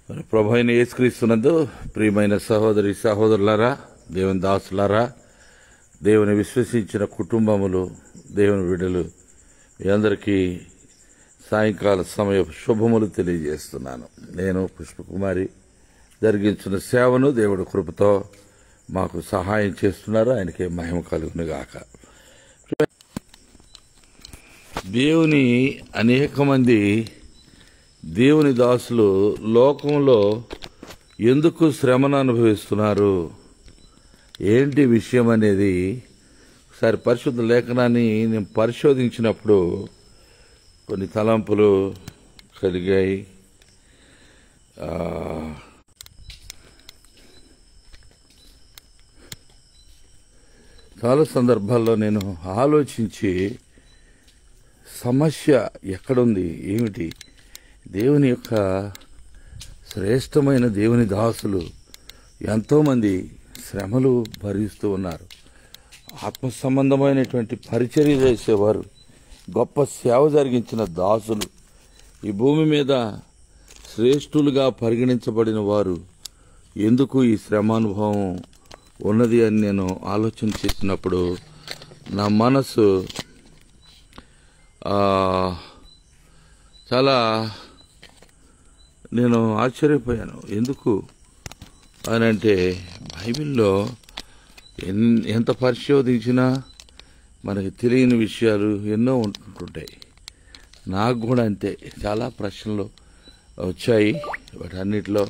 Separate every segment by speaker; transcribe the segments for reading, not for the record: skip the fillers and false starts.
Speaker 1: మన ప్రభు అయిన యేసుక్రీస్తునందు ప్రియమైన సహోదరి సహోదరులారా, దేవుని దాసులారా, దేవుని విశ్వసించిన కుటుంబములు, దేవుని బిడ్డలు, మీ అందరికీ సాయంకాల సమయ శుభములు తెలియజేస్తున్నాను. నేను పుష్పకుమారి జరిగించిన సేవను దేవుడి కృపతో మాకు సహాయం చేస్తున్నారు. ఆయనకే మహిమ కలుగును గాక. దేవుని అనేక మంది దేవుని దాసులు లోకంలో ఎందుకు శ్రమను అనుభవిస్తున్నారు, ఏంటి విషయం అనేది ఒకసారి పరిశుద్ధ లేఖనాన్ని నేను పరిశోధించినప్పుడు కొన్ని తలంపులు కలిగాయి. చాలా సందర్భాల్లో నేను ఆలోచించి సమస్య ఎక్కడుంది, ఏమిటి, దేవుని యొక్క శ్రేష్టమైన దేవుని దాసులు ఎంతోమంది శ్రమలు భరిస్తూ ఉన్నారు. ఆత్మ సంబంధమైనటువంటి పరిచర్య చేసేవారు, గొప్ప సేవ జరిగించిన దాసులు, ఈ భూమి మీద శ్రేష్ఠులుగా పరిగణించబడిన వారు ఎందుకు ఈ శ్రమానుభవం ఉన్నది అని నేను ఆలోచన చేసినప్పుడు నా మనసు చాలా నేను ఆశ్చర్యపోయాను. ఎందుకు అని అంటే బైబిల్లో ఎంత పరిశోధించినా మనకి తెలియని విషయాలు ఎన్నో ఉంటుంటాయి. నాకు కూడా అంతే, చాలా ప్రశ్నలు వచ్చాయి. వాటన్నిటిలో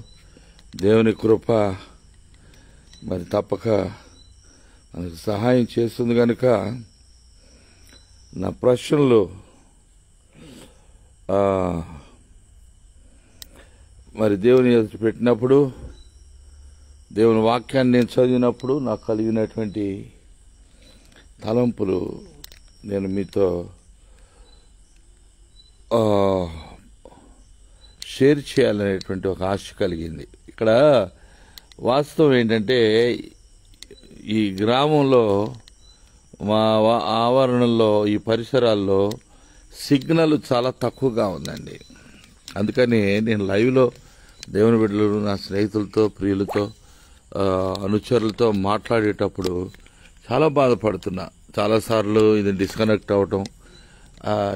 Speaker 1: దేవుని కృప మరి తప్పక మనకు సహాయం చేస్తుంది కనుక నా ప్రశ్నలు మరి దేవుని ఎదుట పెట్టినప్పుడు, దేవుని వాక్యాన్ని నేను చదివినప్పుడు నాకు కలిగినటువంటి తలంపులు నేను మీతో షేర్ చేయాలనేటువంటి ఒక ఆశ కలిగింది. ఇక్కడ వాస్తవం ఏంటంటే, ఈ గ్రామంలో మా ఆవరణలో ఈ పరిసరాల్లో సిగ్నల్ చాలా తక్కువగా ఉందండి. అందుకని నేను లైవ్లో దేవుని బిడ్డలు, నా స్నేహితులతో, ప్రియులతో, అనుచరులతో మాట్లాడేటప్పుడు చాలా బాధపడుతున్నా. చాలాసార్లు ఇది డిస్కనెక్ట్ అవటం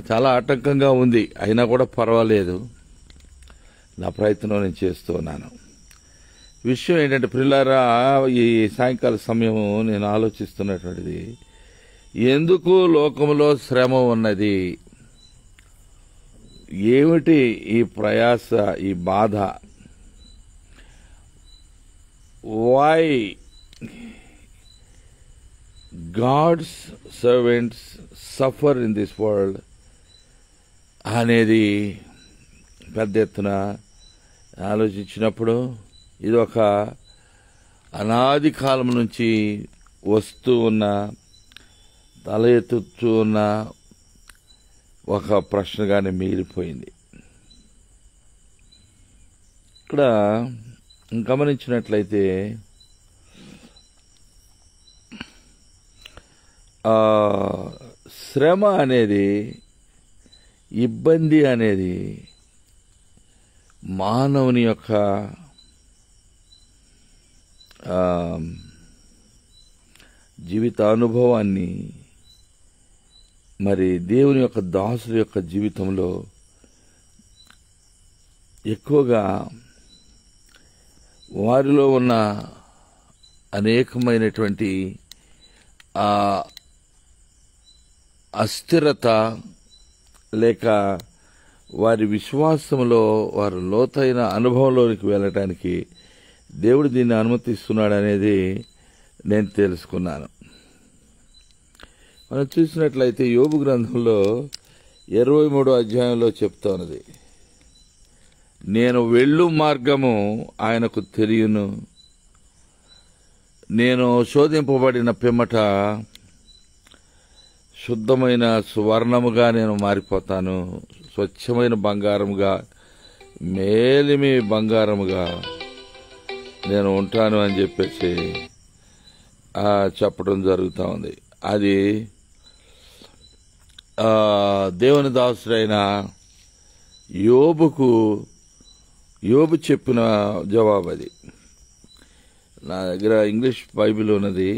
Speaker 1: చాలా ఆటంకంగా ఉంది. అయినా కూడా పర్వాలేదు, నా ప్రయత్నం నేను చేస్తూ ఉన్నాను. విషయం ఏంటంటే ప్రియులారా, ఈ సాయంకాల సమయం నేను ఆలోచిస్తున్నటువంటిది, ఎందుకు లోకంలో శ్రమ ఉన్నది, ఏమిటి ఈ ప్రయాస, ఈ బాధ, why God's servants suffer in this world అనేది పెద్ద ఎత్తున ఆలోచించినప్పుడు, ఇది ఒక అనాది కాలం నుంచి వస్తూ ఉన్న, తల ఎత్తుతూ ఉన్న ఒక ప్రశ్నగానే మిగిలిపోయింది. ఇక్కడ గమనించినట్లయితే శ్రమ అనేది, ఇబ్బంది అనేది మానవుని యొక్క జీవితానుభవాన్ని, మరి దేవుని యొక్క దాసుల యొక్క జీవితంలో ఎక్కువగా వారిలో ఉన్న అనేకమైనటువంటి అస్థిరత, లేక వారి విశ్వాసంలో వారు లోతైన అనుభవంలోనికి వెళ్ళటానికి దేవుడు దీన్ని అనుమతిస్తున్నాడు అనేది నేను తెలుసుకున్నాను. మనం చూసినట్లయితే యోబు గ్రంథంలో 23వ అధ్యాయంలో చెప్తా ఉన్నది, నేను వెళ్ళు మార్గము ఆయనకు తెలియను, నేను శోధింపబడిన పిమ్మట శుద్ధమైన సువర్ణముగా నేను మారిపోతాను, స్వచ్ఛమైన బంగారముగా, మేలిమి బంగారముగా నేను ఉంటాను అని చెప్పేసి చెప్పడం జరుగుతూ ఉంది. అది దేవుని దాసుడైన యోబుకు యోబు చెప్పిన జవాబు అది. నా దగ్గర ఇంగ్లీష్ బైబిల్ ఉన్నది.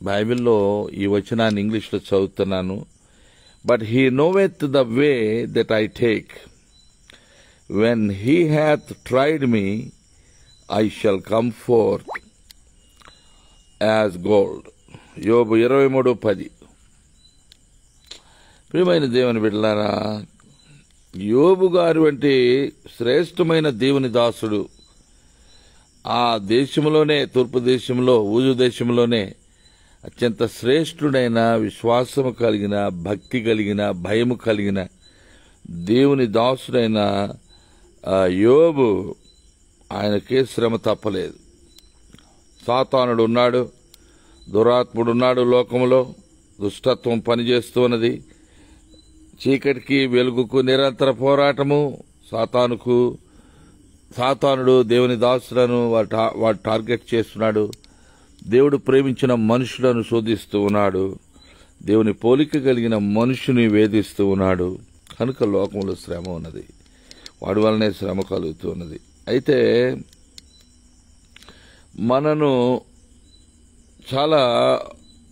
Speaker 1: బైబిల్లో ఈ వచనాన్ని ఇంగ్లీష్లో చదువుతున్నాను. But he knoweth the way that I take, when he hath tried me I shall come forth as gold. యోబు 23:10. ప్రియమైన దేవుని బిడ్డలారా, యోబు గారు వంటి శ్రేష్టమైన దేవుని దాసుడు ఆ దేశంలోనే, తూర్పు దేశంలో, ఊజు దేశంలోనే అత్యంత శ్రేష్ఠుడైన, విశ్వాసము కలిగిన, భక్తి కలిగిన, భయము కలిగిన దేవుని దాసుడైన యోబు, ఆయనకే శ్రమ తప్పలేదు. సాతానుడు ఉన్నాడు, దురాత్ముడున్నాడు, లోకములో దుష్టత్వం పనిచేస్తున్నది. చీకటికి వెలుగుకు నిరంతర పోరాటము. సాతానుడు దేవుని దాసులను వాడు టార్గెట్ చేస్తున్నాడు. దేవుడు ప్రేమించిన మనుషులను శోధిస్తూ ఉన్నాడు. దేవుని పోలిక కలిగిన మనుషుని వేధిస్తూ ఉన్నాడు. కనుక లోకంలో శ్రమ ఉన్నది, వాడి వల్లనే శ్రమ కలుగుతూ ఉన్నది. అయితే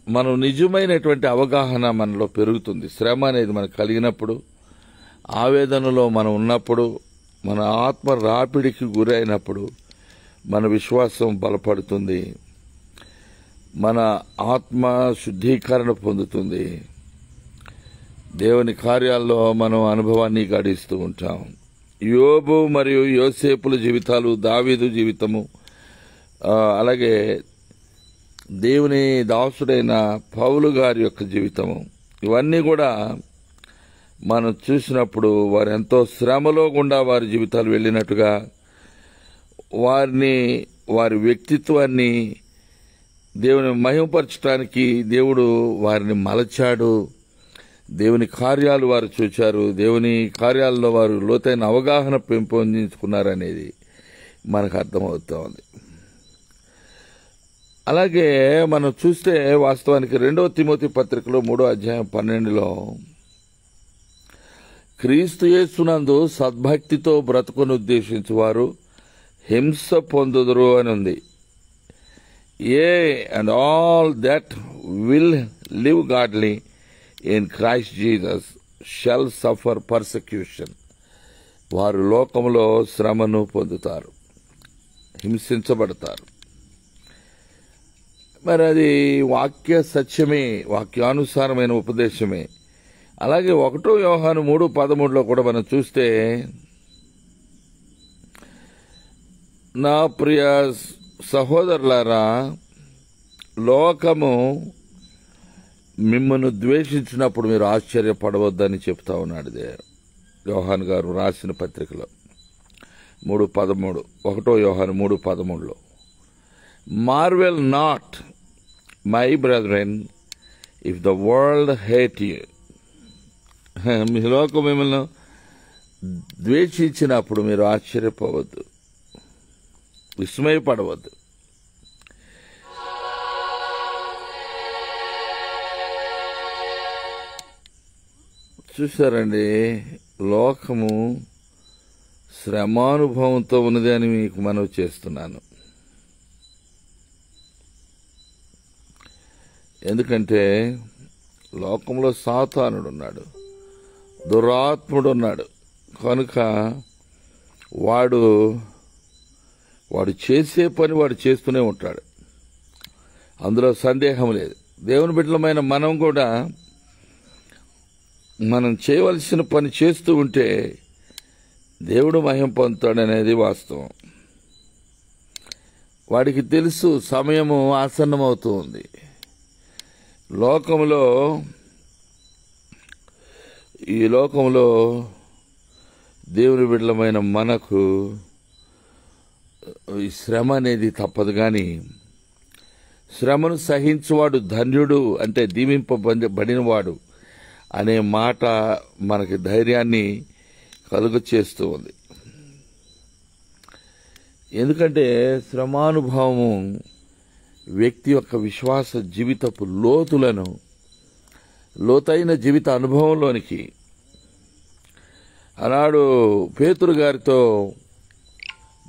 Speaker 1: మనం నిజమైనటువంటి అవగాహన మనలో పెరుగుతుంది. శ్రమ అనేది మనకు కలిగినప్పుడు, ఆవేదనలో మనం ఉన్నప్పుడు, మన ఆత్మ రాపిడికి గురైనప్పుడు మన విశ్వాసం బలపడుతుంది, మన ఆత్మ శుద్ధీకరణ పొందుతుంది, దేవుని కార్యాల్లో మనం అనుభవాన్ని గడిస్తూ ఉంటాం. యోబు మరియు యోసేపుల జీవితాలు, దావీదు జీవితము, అలాగే దేవుని దాసుడైన పౌలు గారి యొక్క జీవితము, ఇవన్నీ కూడా మనం చూసినప్పుడు వారు ఎంతో శ్రమలో గుండా వారి జీవితాలు వెళ్ళినట్టుగా, వారి వ్యక్తిత్వాన్ని దేవుని మహిమపరచడానికి దేవుడు వారిని మలచాడు. దేవుని కార్యాలు వారు చూచారు. దేవుని కార్యాలలో వారు లోతైన అవగాహన పెంపొందించుకున్నారనేది మనకు అర్థమవుతోంది. అలాగే మనం చూస్తే వాస్తవానికి 2వ తిమోతి పత్రికలో 3:12 క్రీస్తు యేసునందు సద్భక్తితో బ్రతుకును ఉద్దేశించువారు హింస పొందుదురు అని ఉంది. And all that will live godly in Christ Jesus shall suffer persecution. వారు లోకంలో శ్రమను పొందుతారు, హింసించబడతారు. మరి అది వాక్య సత్యమే, వాక్యానుసారమైన ఉపదేశమే. అలాగే 1 యోహాను 3:13 కూడా మనం చూస్తే, నా ప్రియ సహోదరులారా, లోకము మిమ్మల్ని ద్వేషించినప్పుడు మీరు ఆశ్చర్యపడవద్దని చెప్తా ఉన్నాడు యోహాను గారు రాసిన పత్రికలో 3:13. 1 యోహాను 3:13. Marvel not my brethren if the world hate you. మీ లోకం మిమ్మల్ని ద్వేషించినప్పుడు మీరు ఆశ్చర్యపోవద్దు, విస్మయపడవద్దు. చూసారండి, లోకము శ్రమానుభవంతో ఉన్నది అని మీకు మనవి చేస్తున్నాను. ఎందుకంటే లోకంలో సాతానుడు ఉన్నాడు, దురాత్ముడు ఉన్నాడు. కనుక వాడు చేసే పని వాడు చేస్తూనే ఉంటాడు, అందులో సందేహం లేదు. దేవుని బిడ్డలమైన మనం కూడా మనం చేయవలసిన పని చేస్తూ ఉంటే దేవుడు మహిమ పొందుతాడనేది వాస్తవం. వాడికి తెలుసు సమయము ఆసన్నమవుతూ ఉంది. ఈ లోకంలో దేవుని బిడ్డలమైన మనకు ఈ శ్రమ అనేది తప్పదు. కానీ శ్రమను సహించువాడు ధన్యుడు, అంటే దీవింపబడినవాడు అనే మాట మనకి ధైర్యాన్ని కలుగు చేస్తూ ఉంది. ఎందుకంటే శ్రమానుభవము వ్యక్తి యొక్క విశ్వాస జీవితపు లోతైన జీవిత అనుభవంలోనికి, ఆనాడు పేతురు గారితో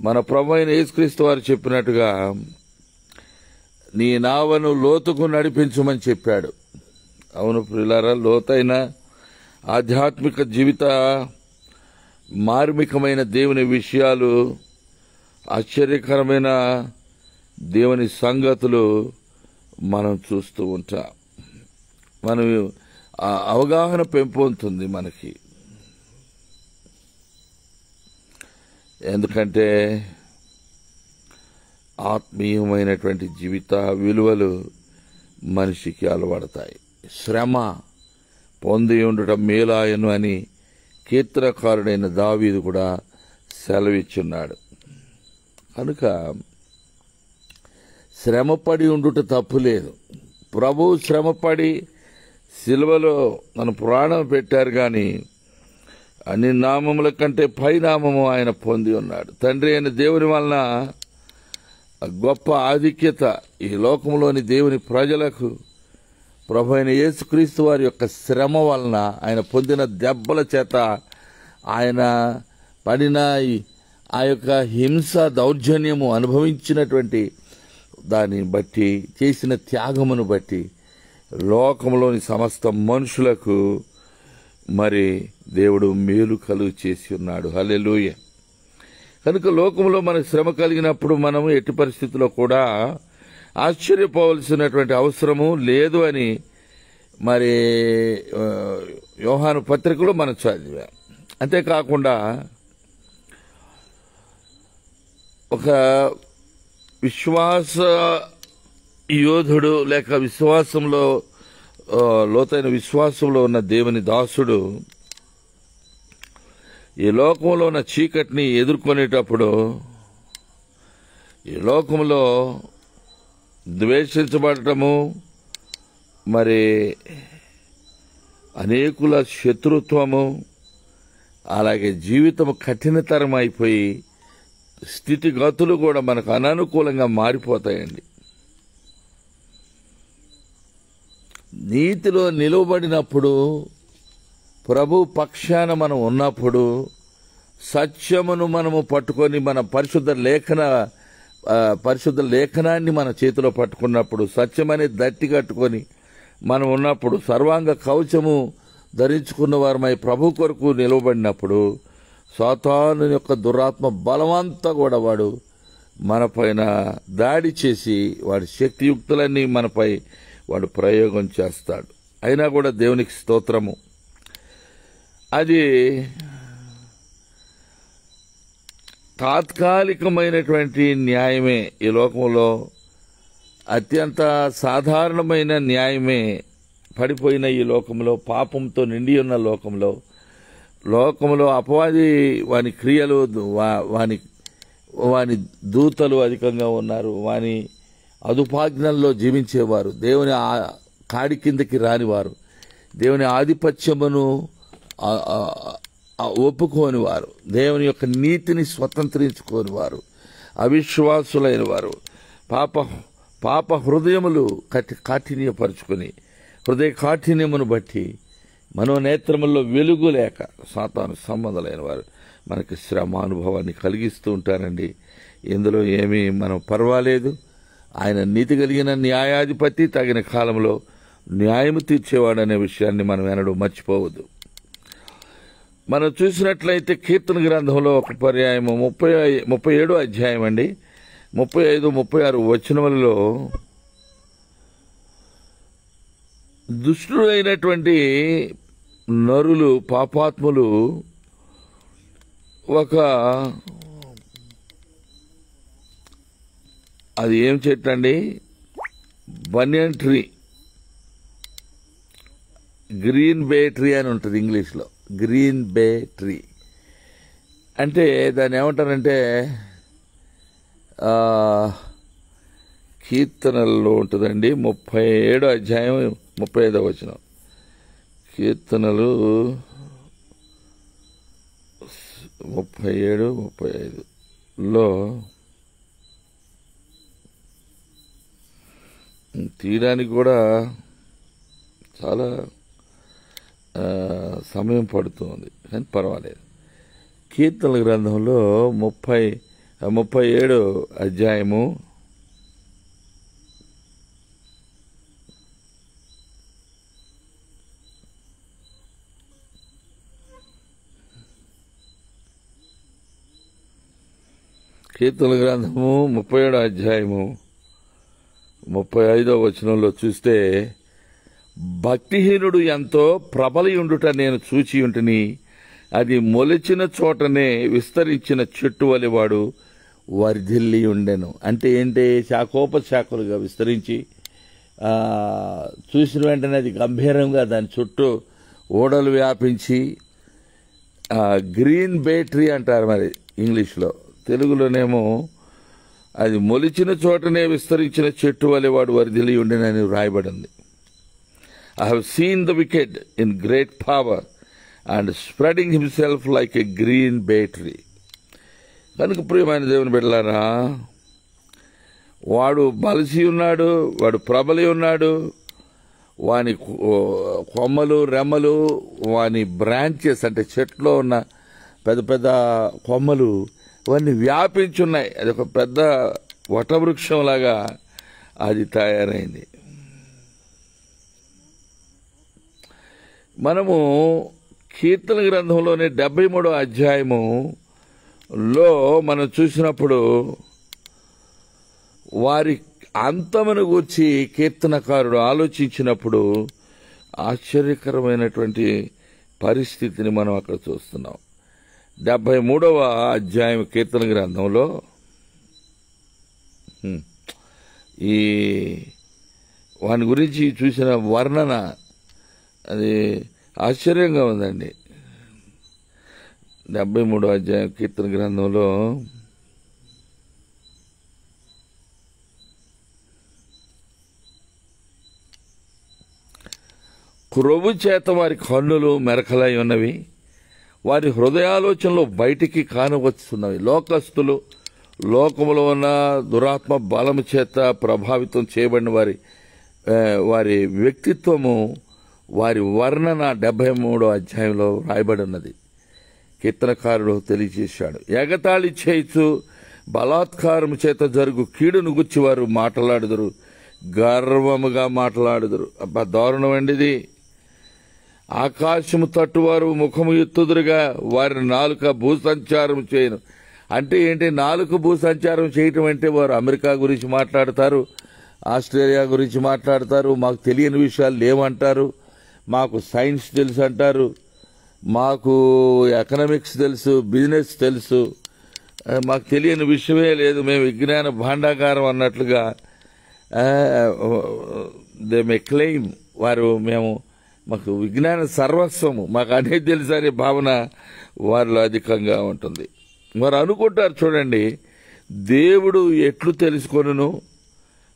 Speaker 1: మన ప్రభు అయిన యేసుక్రీస్తు వారు చెప్పినట్టుగా నీ నావను లోతుకు నడిపించమని చెప్పాడు. అవును ప్రియులారా, లోతైన ఆధ్యాత్మిక జీవిత మార్మికమైన దేవుని విషయాలు, ఆశ్చర్యకరమైన దేవుని సంగతులు మనం చూస్తూ ఉంటాం. మనం అవగాహన పెంపొందుతుంది మనకి. ఎందుకంటే ఆత్మీయమైనటువంటి జీవిత విలువలు మనిషికి అలవడతాయి. శ్రమ పొంది ఉండటం మేలాయను అని కీర్తనకారుడైన దావీదు కూడా సెలవిచ్చున్నాడు. కనుక శ్రమపడి ఉండుట తప్పులేదు. ప్రభువు శ్రమపడి సిలువలో మన ప్రాణం పెట్టారు, కానీ అన్ని నామముల కంటే పై నామము ఆయన పొంది ఉన్నాడు. తండ్రి అయిన దేవుని వలన గొప్ప ఆధిక్యత ఈ లోకంలోని దేవుని ప్రజలకు ప్రభు అయిన యేసుక్రీస్తు వారి యొక్క శ్రమ వలన, ఆయన పొందిన దెబ్బల చేత, ఆయన పడిన ఆ యొక్క హింస దౌర్జన్యము అనుభవించినటువంటి దాన్ని బట్టి, చేసిన త్యాగమును బట్టి లోకంలోని సమస్త మనుషులకు మరి దేవుడు మేలు కలుగు చేసి ఉన్నాడు. హల్లెలూయా. కనుక లోకంలో మనకు శ్రమ కలిగినప్పుడు మనము ఎట్టి పరిస్థితుల్లో కూడా ఆశ్చర్యపోవలసినటువంటి అవసరము లేదు అని మరి యోహాను పత్రికలో మనం చదివాం. అంతేకాకుండా ఒక విశ్వాస యోధుడు లేక విశ్వాసంలో లోతైన విశ్వాసంలో ఉన్న దేవుని దాసుడు ఈ లోకంలో ఉన్న చీకటిని ఎదుర్కొనేటప్పుడు, ఈ లోకంలో ద్వేషించబడటము, మరి అనేకుల శత్రుత్వము, అలాగే జీవితం కఠినతరం అయిపోయి స్థితిగతులు కూడా మనకు అననుకూలంగా మారిపోతాయండి. నీతిలో నిలువబడినప్పుడు, ప్రభు పక్షాన మనం ఉన్నప్పుడు, సత్యమును మనము పట్టుకొని మన పరిశుద్ధ లేఖనాన్ని మన చేతిలో పట్టుకున్నప్పుడు, సత్యమనే దట్టి కట్టుకొని మనం ఉన్నప్పుడు, సర్వాంగ కవచము ధరించుకున్న వారమై ప్రభు కొరకు నిలవబడినప్పుడు, సాతాను యొక్క దురాత్మ బలమంతా కూడా వాడు మనపైన దాడి చేసి వాడి శక్తియుక్తులన్నీ మనపై వాడు ప్రయోగం చేస్తాడు. అయినా కూడా దేవునికి స్తోత్రము. అది తాత్కాలికమైనటువంటి న్యాయమే. ఈ లోకంలో అత్యంత సాధారణమైన న్యాయమే. పడిపోయిన ఈ లోకంలో, పాపంతో నిండి ఉన్న లోకంలో అపవాది వాని క్రియలు, వాని దూతలు అధికంగా ఉన్నారు. వాని అదుపాజ్ఞల్లో జీవించేవారు, దేవుని కాడి కిందకి రానివారు, దేవుని ఆధిపత్యమును ఒప్పుకోని వారు, దేవుని యొక్క నీతిని స్వతంత్రించుకోని వారు, అవిశ్వాసులైన వారు, పాప హృదయములు కాఠిన్యపరుచుకుని, హృదయ కాఠిన్యమును బట్టి మనోనేత్రముల్లో వెలుగు లేక సాతాను సంబంధులైన వారు మనకి శ్రమ అనుభవాన్ని కలిగిస్తూ ఉంటారండి. ఇందులో ఏమీ మనం పర్వాలేదు. ఆయన నీతి కలిగిన న్యాయాధిపతి, తగిన కాలంలో న్యాయము తీర్చేవాడు అనే విషయాన్ని మనం ఎన్నడూ మర్చిపోవద్దు. మనం చూసినట్లయితే కీర్తన గ్రంథంలో ఒక పర్యాయము 37 అధ్యాయం అండి, 35, 36 వచనములలో దుష్టులైనటువంటి నరులు, పాపాత్ములు అది ఏం చెట్టు అండి, banyan tree, green bay tree అని ఉంటుంది ఇంగ్లీష్లో. గ్రీన్ బే ట్రీ అంటే దాన్ని ఏమంటారంటే కీర్తనల్లో ఉంటుందండి, 37 అధ్యాయం 35 వచనం. కీర్తనలు 37, 35లో తీయడానికి కూడా చాలా సమయం పడుతుంది, కానీ పర్వాలేదు. కీర్తనల గ్రంథంలో 37 అధ్యాయము కీర్తన గ్రంథము 37 అధ్యాయము 35వ వచనంలో చూస్తే, భక్తిహీనుడు ఎంతో ప్రబలియుండుట నేను చూచి ఉంటిని, అది మొలిచిన చోటనే విస్తరించిన చెట్టు వలె వాడు వర్ధిల్లి ఉండెను. అంటే ఏంటి? శాఖోపశాఖలుగా విస్తరించి చూసిన వెంటనే అది గంభీరంగా దాని చుట్టూ ఓడలు వ్యాపించి, గ్రీన్ బే ట్రీ అంటారు మరి ఇంగ్లీష్లో, తెలుగులోనేమో అది మొలిచిన చోటనే విస్తరించిన చెట్టు వలె వాడు వర్ధిల్లి ఉండెనని వ్రాయబడింది. I have seen the wicked in great power and spreading himself like a green bay tree. కనుక ప్రియమైన దేవుని బిడ్డలారా, వాడు బలిసి ఉన్నాడు, వాడు ప్రబలి ఉన్నాడు, వాని కొమ్మలు రెమ్మలు, వాని బ్రాంచెస్ అంటే చెట్లో ఉన్న పెద్ద పెద్ద కొమ్మలు అవన్నీ వ్యాపించున్నాయి. అది ఒక పెద్ద వటవృక్షంలాగా అది తయారైంది. మనము కీర్తన గ్రంథంలోని 73వ అధ్యాయములో మనం చూసినప్పుడు వారి అంతమును గూర్చి కీర్తనకారుడు ఆలోచించినప్పుడు ఆశ్చర్యకరమైనటువంటి పరిస్థితిని మనం అక్కడ చూస్తున్నాం. 73వ అధ్యాయం కీర్తన గ్రంథంలో ఈ వాని గురించి చూసిన వర్ణన అది ఆశ్చర్యంగా ఉందండి. 73వ అధ్యాయం కీర్తన గ్రంథంలో క్రొవ్వు చేత వారి కన్నులు మెరకలై ఉన్నవి, వారి హృదయాలోచనలు బయటికి కానవస్తున్నవి. లోకస్తులు లోకములో ఉన్న దురాత్మ బలము చేత ప్రభావితం చేయబడిన వారి వ్యక్తిత్వము, వారి వర్ణన 73వ అధ్యాయంలో రాయబడి ఉన్నది. కీర్తనకారుడు తెలియజేశాడు. ఎగతాళి చేయిచు బలాత్కారము చేత జరుగు కీడును గుచ్చి వారు మాట్లాడుదురు, గర్వముగా మాట్లాడుదురు. అబ్బా, దారుణం అండి ఇది. ఆకాశము తట్టువారు ముఖము ఎత్తుదురుగా, వారి నాలుక భూసంచారం చేయను. అంటే ఏంటి? నాలుక భూసంచారం చేయటం అంటే వారు అమెరికా గురించి మాట్లాడతారు, ఆస్ట్రేలియా గురించి మాట్లాడతారు, మాకు తెలియని విషయాలు లేవంటారు, మాకు సైన్స్ తెలుసు అంటారు, మాకు ఎకనామిక్స్ తెలుసు, బిజినెస్ తెలుసు, మాకు తెలియని విషయమే లేదు, మేము విజ్ఞాన భాండాగారం అన్నట్లుగా దే మే క్లెయిమ్. మాకు విజ్ఞాన సర్వస్వము, మాకు అనేది తెలుసు అనే భావన వారిలో అధికంగా ఉంటుంది. వారు అనుకుంటారు, చూడండి, దేవుడు ఎట్లు తెలుసుకొనును,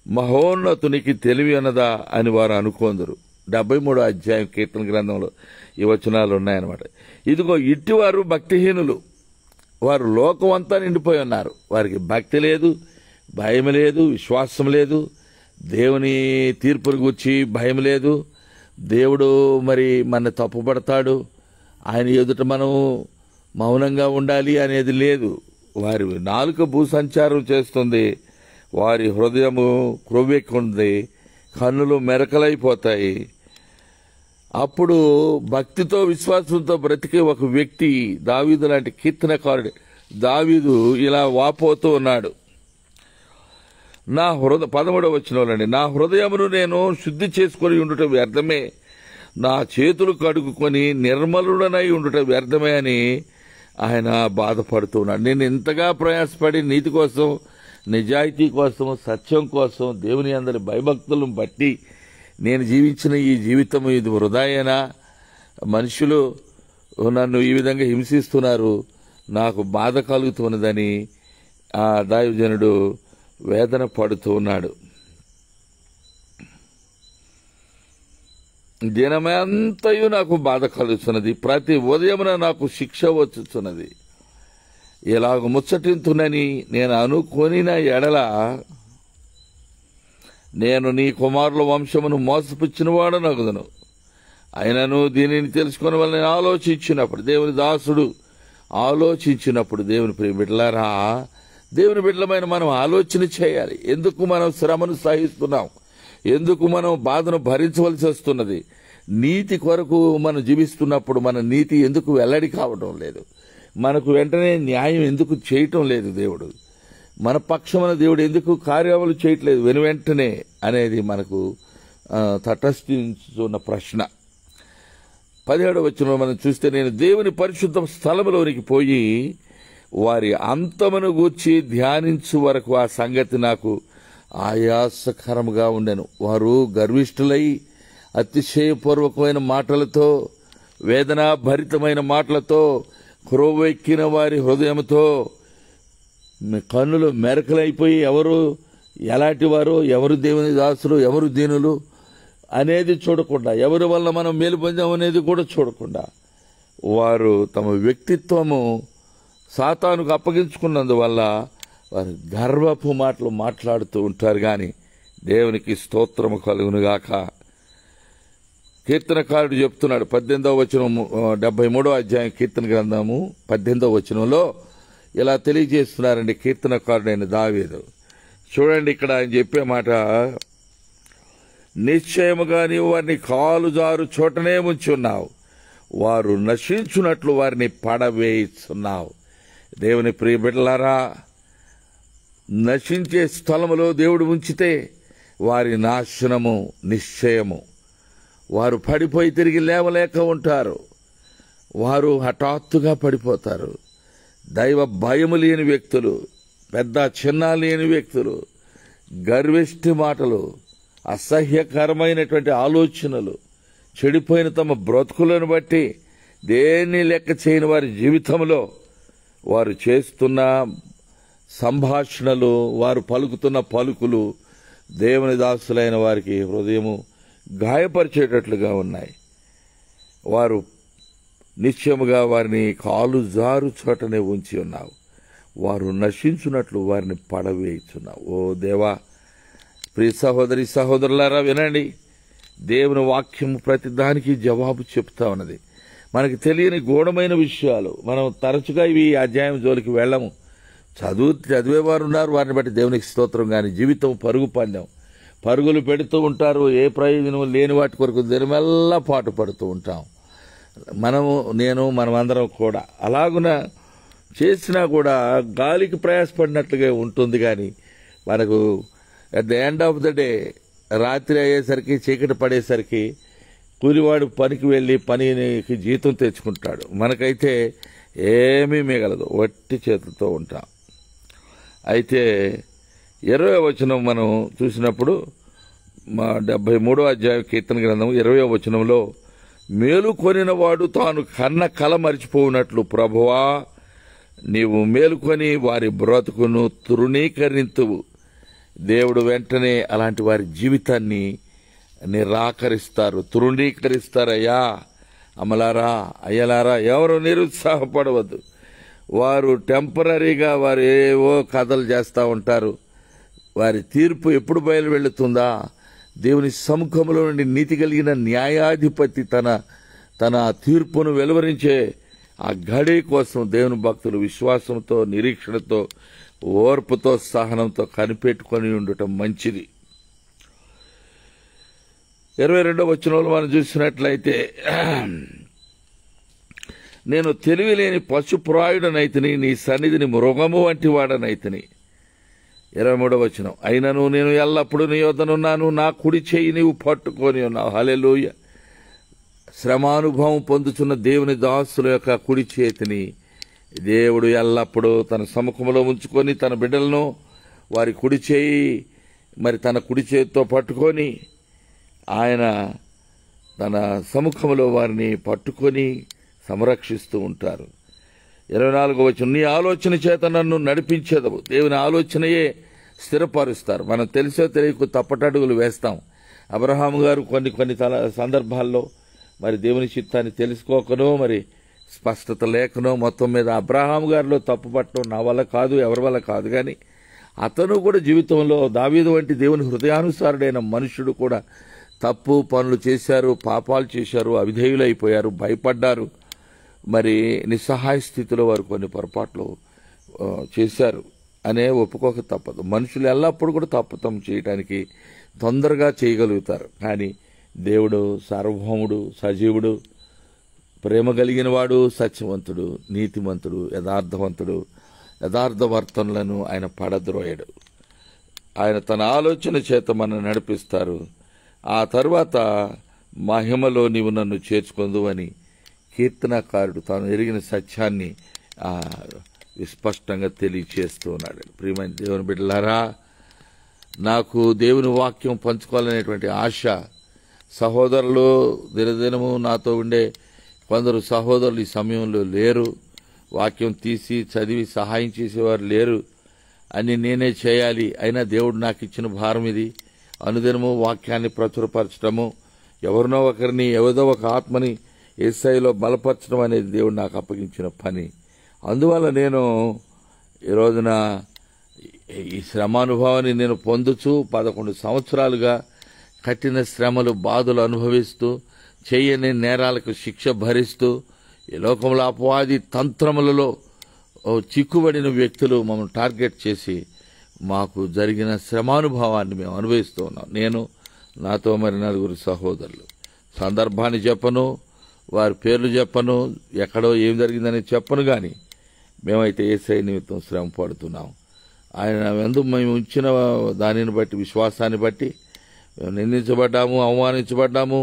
Speaker 1: మహోన్నతునికి తెలివి అన్నదా అని వారు అనుకోందరు. 73వ అధ్యాయం కీర్తన గ్రంథంలో ఈ వచనాలు ఉన్నాయన్నమాట. ఇదిగో ఇట్టివారు భక్తిహీనులు, వారు లోకం అంతా నిండిపోయి ఉన్నారు. వారికి భక్తి లేదు, భయం లేదు, విశ్వాసం లేదు, దేవుని తీర్పును గూర్చి భయం లేదు, దేవుడు మరి మన తప్పుపడతాడు, ఆయన ఎదుట మనం మౌనంగా ఉండాలి అనేది లేదు. వారి నాలుక భూసంచారం చేస్తుంది, వారి హృదయము క్రొవ్వెక్కుంది, కన్నులు మెరకలైపోతాయి. అప్పుడు భక్తితో విశ్వాసంతో బ్రతికే ఒక వ్యక్తి, దావీదు లాంటి కీర్తనకారుడు దావీదు ఇలా వాపోతూ ఉన్నాడు. 13వ వచనంలోండి, నా హృదయమును నేను శుద్ధి చేసుకొని ఉండుట వ్యర్థమే, నా చేతులు కడుగుకొని నిర్మలుడనై ఉండుట వ్యర్థమే అని ఆయన బాధపడుతున్నాడు. నేను ఇంతగా ప్రయాసపడి నీతి కోసం, నిజాయితీ కోసం, సత్యం కోసం, దేవుని అందరి భయభక్తులను బట్టి నేను జీవించిన ఈ జీవితం ఇది వృధాయేనా? మనుషులు నన్ను ఈ విధంగా హింసిస్తున్నారు, నాకు బాధ కలుగుతున్నదని ఆ దైవజనుడు వేదన పడుతూ ఉన్నాడు. దినమంతయు నాకు బాధ కలుగుతున్నది, ప్రతి ఉదయమున నాకు శిక్ష వచ్చుతున్నది. ఇలాగ ముచ్చటింతునని నేను అనుకొనిన ఎడల నేను నీ కుమారుల వంశమును మోసపుచ్చిన వాడు నగుదను. అయినను దీనిని తెలుసుకుని వాళ్ళని ఆలోచించినప్పుడు, దేవుని దాసుడు ఆలోచించినప్పుడు, దేవుని ప్రియ బిడ్డలారా, దేవుని బిడ్డలమైన మనం ఆలోచన చేయాలి. ఎందుకు మనం శ్రమను సహిస్తున్నాం, ఎందుకు మనం బాధను భరించవలసి వస్తున్నది? నీతి కొరకు మనం జీవిస్తున్నప్పుడు మన నీతి ఎందుకు వెల్లడి కావడం లేదు? మనకు వెంటనే న్యాయం ఎందుకు చేయటం లేదు? దేవుడు మన పక్షమైన దేవుడు ఎందుకు కార్యాలు చేయట్లేదు వెనువెంటనే అనేది మనకు తటస్థిస్తున్న ప్రశ్న. 17వ వచనంలో మనం చూస్తే, నేను దేవుని పరిశుద్ధ స్థలములోనికి పోయి వారి అంతమును గూర్చి ధ్యానించు వరకు ఆ సంగతి నాకు ఆయాసకరముగా ఉండెను. వారు గర్విష్ఠులై అతిశయపూర్వకమైన మాటలతో, వేదనాభరితమైన మాటలతో, క్రోవెక్కిన వారి హృదయంతో, కన్నులు మెరకలైపోయి ఎవరు ఎలాంటి వారు, ఎవరు దేవుని దాసులు, ఎవరు దీనులు అనేది చూడకుండా, ఎవరి వల్ల మనం మేలు పొందాం అనేది కూడా చూడకుండా, వారు తమ వ్యక్తిత్వము సాతానుకు అప్పగించుకున్నందువల్ల వారు గర్వపు మాటలు మాట్లాడుతూ ఉంటారు. కానీ దేవునికి స్తోత్రము కలుగునుగాక. కీర్తనకారుడు చెప్తున్నాడు 18వ వచనం, 73వ అధ్యాయం కీర్తన గ్రంథము 18వ వచనంలో ఇలా తెలియజేస్తున్నారండి కీర్తనకారుడైన దావీదు. చూడండి, ఇక్కడ ఆయన చెప్పే మాట, నిశ్చయముగా నీవు వారిని కాలుజారు చోటనే ఉంచున్నావు, వారు నశించున్నట్లు వారిని పడవేయిస్తున్నావు. దేవుని ప్రియ బిడ్డలారా, నశించే స్థలములో దేవుడు ఉంచితే వారి నాశనము నిశ్చయము. వారు పడిపోయి తిరిగి లేవలేక ఉంటారు. వారు హఠాత్తుగా పడిపోతారు. దైవ భయము లేని వ్యక్తులు, పెద్ద చిన్న లేని వ్యక్తులు, గర్విష్టి మాటలు, అసహ్యకరమైనటువంటి ఆలోచనలు, చెడిపోయిన తమ బ్రతుకులను బట్టి దేన్ని లెక్క చేయని వారి జీవితంలో వారు చేస్తున్న సంభాషణలు, వారు పలుకుతున్న పలుకులు దేవుని దాసులైన వారికి హృదయము గాయపరిచేటట్లుగా ఉన్నాయి. వారు నిశ్చయముగా వారిని కాలు జారు చోటనే ఉంచి ఉన్నావు, వారు నశించున్నట్లు వారిని పడవేయుచున్నావు. ఓ దేవా, ప్రియ సహోదరి సహోదరులారా, వినండి, దేవుని వాక్యము ప్రతి దానికి జవాబు చెప్తా ఉన్నది. మనకి తెలియని గూఢమైన విషయాలు, మనం తరచుగా ఇవి అధ్యాయం జోలికి వెళ్ళము. చదివేవారు ఉన్నారు, వారిని బట్టి దేవునికి స్తోత్రం. కానీ జీవితం పరుగు పందెం, పరుగులు పెడుతూ ఉంటారు, ఏ ప్రయోజనం లేని వాటి కొరకు దినమెల్లా పాటు పడుతూ ఉంటాం. మనమందరం కూడా అలాగున చేసినా కూడా గాలికి ప్రయాసపడినట్లుగా ఉంటుంది. కానీ మనకు at the end of the day, రాత్రి అయ్యేసరికి, చీకటి పడేసరికి కూలివాడు పనికి వెళ్ళి పనికి జీతం తెచ్చుకుంటాడు. మనకైతే ఏమీ మిగలదు, వట్టి చేతులతో ఉంటాం. అయితే 20వ వచనం మనం చూసినప్పుడు, 73వ అధ్యాయం కీర్తన గ్రంథం 20వ వచనంలో, మేలుకొనిన వాడు తాను కన్న కల మరిచిపోయినట్లు ప్రభువా నీవు మేలుకొని వారి బ్రతుకును తృణీకరింతువు. దేవుడు వెంటనే అలాంటి వారి జీవితాన్ని నిరాకరిస్తారు, తృణీకరిస్తారయ్యా. అమలారా, అయ్యలారా, ఎవరు నిరుత్సాహపడవద్దు. వారు టెంపరీగా వారు ఏవో కథలు చేస్తూ ఉంటారు. వారి తీర్పు ఎప్పుడు బయలు వెళుతుందా? దేవుని సముఖంలో నుండి నీతి కలిగిన న్యాయాధిపతి తన తీర్పును వెలువరించే ఆ గడి కోసం దేవుని భక్తులు విశ్వాసంతో, నిరీక్షణతో, ఓర్పుతో, సహనంతో కనిపెట్టుకొని ఉండటం మంచిది. 22వ వచనంలో మనం చూసినట్లయితే, నేను తెలివిలేని పశుప్రాయుడనైతిని, నీ సన్నిధిని మృగము వంటి వాడనైతిని. 23వ వచనం, అయినను నేను ఎల్లప్పుడూ నీ యొద్దనున్నాను, నా కుడి చేయి నీవు పట్టుకొని ఉన్నావు. హల్లెలూయా. శ్రమానుభవం పొందుతున్న దేవుని దాసుల యొక్క కుడి చేతిని దేవుడు ఎల్లప్పుడూ తన సముఖంలో ఉంచుకొని, తన బిడ్డలను వారి కుడి చేయి తన కుడి చేతితో పట్టుకొని, ఆయన తన సముఖంలో వారిని పట్టుకొని సంరక్షిస్తూ ఉంటారు. 24వ వచనం, నీ ఆలోచన చేత నన్ను నడిపించేదవు. దేవుని ఆలోచనయే స్థిరపరుస్తారు. మనం తెలిసో తెలియకు తప్పటడుగులు వేస్తాం. అబ్రహాము గారు కొన్ని సందర్భాల్లో దేవుని చిత్తాన్ని తెలుసుకోకనో, స్పష్టత లేకనో, మొత్తం మీద అబ్రహాము గారిలో తప్పు పట్టడం నా వల్ల కాదు, ఎవరి వల్ల కాదు. కానీ అతను కూడా జీవితంలో దావీదు వంటి దేవుని హృదయానుసారుడైన మనుషుడు కూడా తప్పు పనులు చేశారు, పాపాలు చేశారు, అవిధేయులైపోయారు, భయపడ్డారు. నిస్సహాయ స్థితిలో వారు కొన్ని పొరపాట్లు చేశారు. అనే ఒప్పుకోక తప్పదు. మనుషులు ఎల్లప్పుడూ కూడా తప్పుతం చేయటానికి తొందరగా చేయగలుగుతారు. కానీ దేవుడు సార్వభౌముడు, సజీవుడు, ప్రేమ కలిగిన వాడు, సత్యవంతుడు, నీతిమంతుడు, యథార్థవంతుడు. యథార్థవర్తనలను ఆయన పడద్రోయడు. ఆయన తన ఆలోచన చేత మనం నడిపిస్తారు. ఆ తరువాత మహిమలో నీవు నన్ను చేర్చుకొందు అని కీర్తనకారుడు తాను ఎరిగిన సత్యాన్ని విస్పష్టంగా తెలియచేస్తూ ఉన్నాడు. ప్రియమైన దేవుని బిడ్డలారా, నాకు దేవుని వాక్యం పంచుకోవాలనేటువంటి ఆశ. సహోదరులు దినదినము నాతో ఉండే కొందరు సహోదరులు ఈ సమయంలో లేరు. వాక్యం తీసి చదివి సహాయం చేసేవారు లేరు. అని నేనే చేయాలి. అయినా దేవుడు నాకు ఇచ్చిన భారం ఇది. అనుదినము వాక్యాన్ని ప్రచురపరచడము, ఎవరినో ఒకరిని, ఏదో ఒక ఆత్మని యేసయ్యలో బలపరచడం అనేది దేవుడు నాకు అప్పగించిన పని. అందువల్ల నేను ఈ రోజున ఈ శ్రమానుభవాన్ని నేను పొందుచూ 11 సంవత్సరాలుగా కఠిన శ్రమలు, బాధలు అనుభవిస్తూ, చేయని నేరాలకు శిక్ష భరిస్తూ, ఈ లోకంలో అపవాది తంత్రములలో చిక్కుబడిన వ్యక్తులు మమ్మల్ని టార్గెట్ చేసి మాకు జరిగిన శ్రమానుభవాన్ని మేము అనుభవిస్తూ ఉన్నాం. నేను, నాతో మరి 4 సహోదరులు. సందర్భాన్ని చెప్పను, వారి పేర్లు చెప్పను, ఎక్కడో ఏం జరిగిందని చెప్పను. కానీ మేమైతే యేసయ్య నిమిత్తం శ్రమ పడుతున్నాం. ఆయన ఎందుకు మేము ఉంచిన దానిని బట్టి, విశ్వాసాన్ని బట్టి మేము నిందించబడ్డాము, అవమానించబడ్డాము,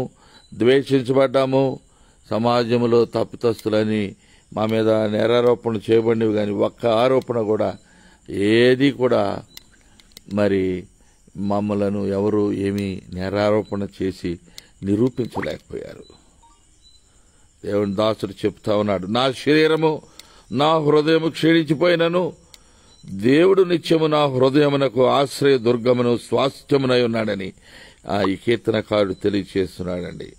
Speaker 1: ద్వేషించబడ్డాము. సమాజంలో తప్పితస్తులని మా మీద నేరారోపణలు చేయబడినవి. కానీ ఒక్క ఆరోపణ కూడా, ఏది కూడా మరి మమ్మలను ఎవరు ఏమీ నేరారోపణ చేసి నిరూపించలేకపోయారు. దేవుని దాసుడు చెప్తా ఉన్నాడు, నా శరీరము నా హృదయము క్షీణించిపోయినను దేవుడు నిత్యము నా హృదయమునకు ఆశ్రయ దుర్గమును స్వాస్థ్యమునై ఉన్నాడని ఈ కీర్తనకారుడు తెలియచేస్తున్నాడండి.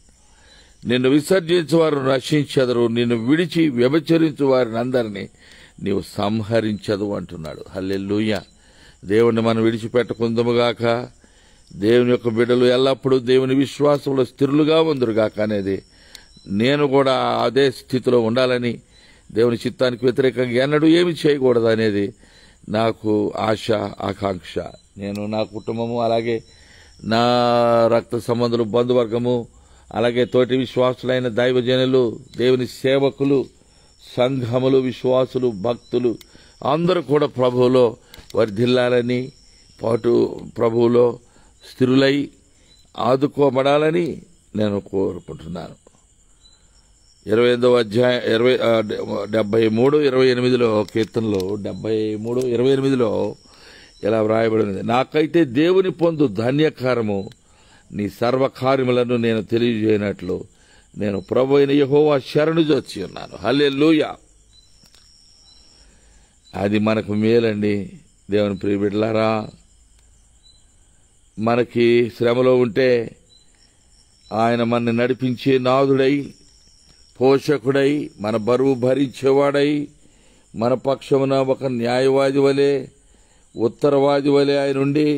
Speaker 1: నిన్ను విసర్జించు వారు నశించెదరు, నిన్ను విడిచి వ్యభిచరించు వారిని అందరినీ నీవు సంహరించదు అంటున్నాడు. హల్లెలూయా. దేవుణ్ణి మనం విడిచిపెట్టకుందుముగాక. దేవుని యొక్క బిడ్డలు ఎల్లప్పుడూ దేవుని విశ్వాసంలో స్థిరులుగా ఉందురుగాక అనేది, నేను కూడా అదే స్థితిలో ఉండాలని, దేవుని చిత్తానికి వ్యతిరేకంగా ఎన్నడూ ఏమి చేయకూడదు అనేది నాకు ఆశ, ఆకాంక్ష. నేను, నా కుటుంబము, అలాగే నా రక్త సంబంధులు, బంధువర్గము, అలాగే తోటి విశ్వాసులైన దైవజనులు, దేవుని సేవకులు, సంఘములు, విశ్వాసులు, భక్తులు అందరూ కూడా ప్రభువులో వర్ధిల్లాలని, పాటు ప్రభువులో స్థిరులై ఆదుకోబడాలని నేను కోరుకుంటున్నాను. 25వ అధ్యాయం 73:28 కీర్తనలో 73:28 ఇలా వ్రాయబడినది, నాకైతే దేవుని పొందు ధన్యకారము నీ సర్వకార్యములను నేను తెలియజేయనట్లు నేను ప్రభు అయిన యెహోవా శరణు జొచ్చి ఉన్నాను. హల్లెలూయా. అది మనకు మేలండి. దేవుని ప్రియ బిడ్డలారా, మనకి శ్రమలో ఉంటే ఆయన మనని నడిపించే నాథుడై, పోషకుడై, మన బరువు భరించేవాడై, మన పక్షమున ఒక న్యాయవాది వలె, ఉత్తరవాది వలె ఆయన ఉండి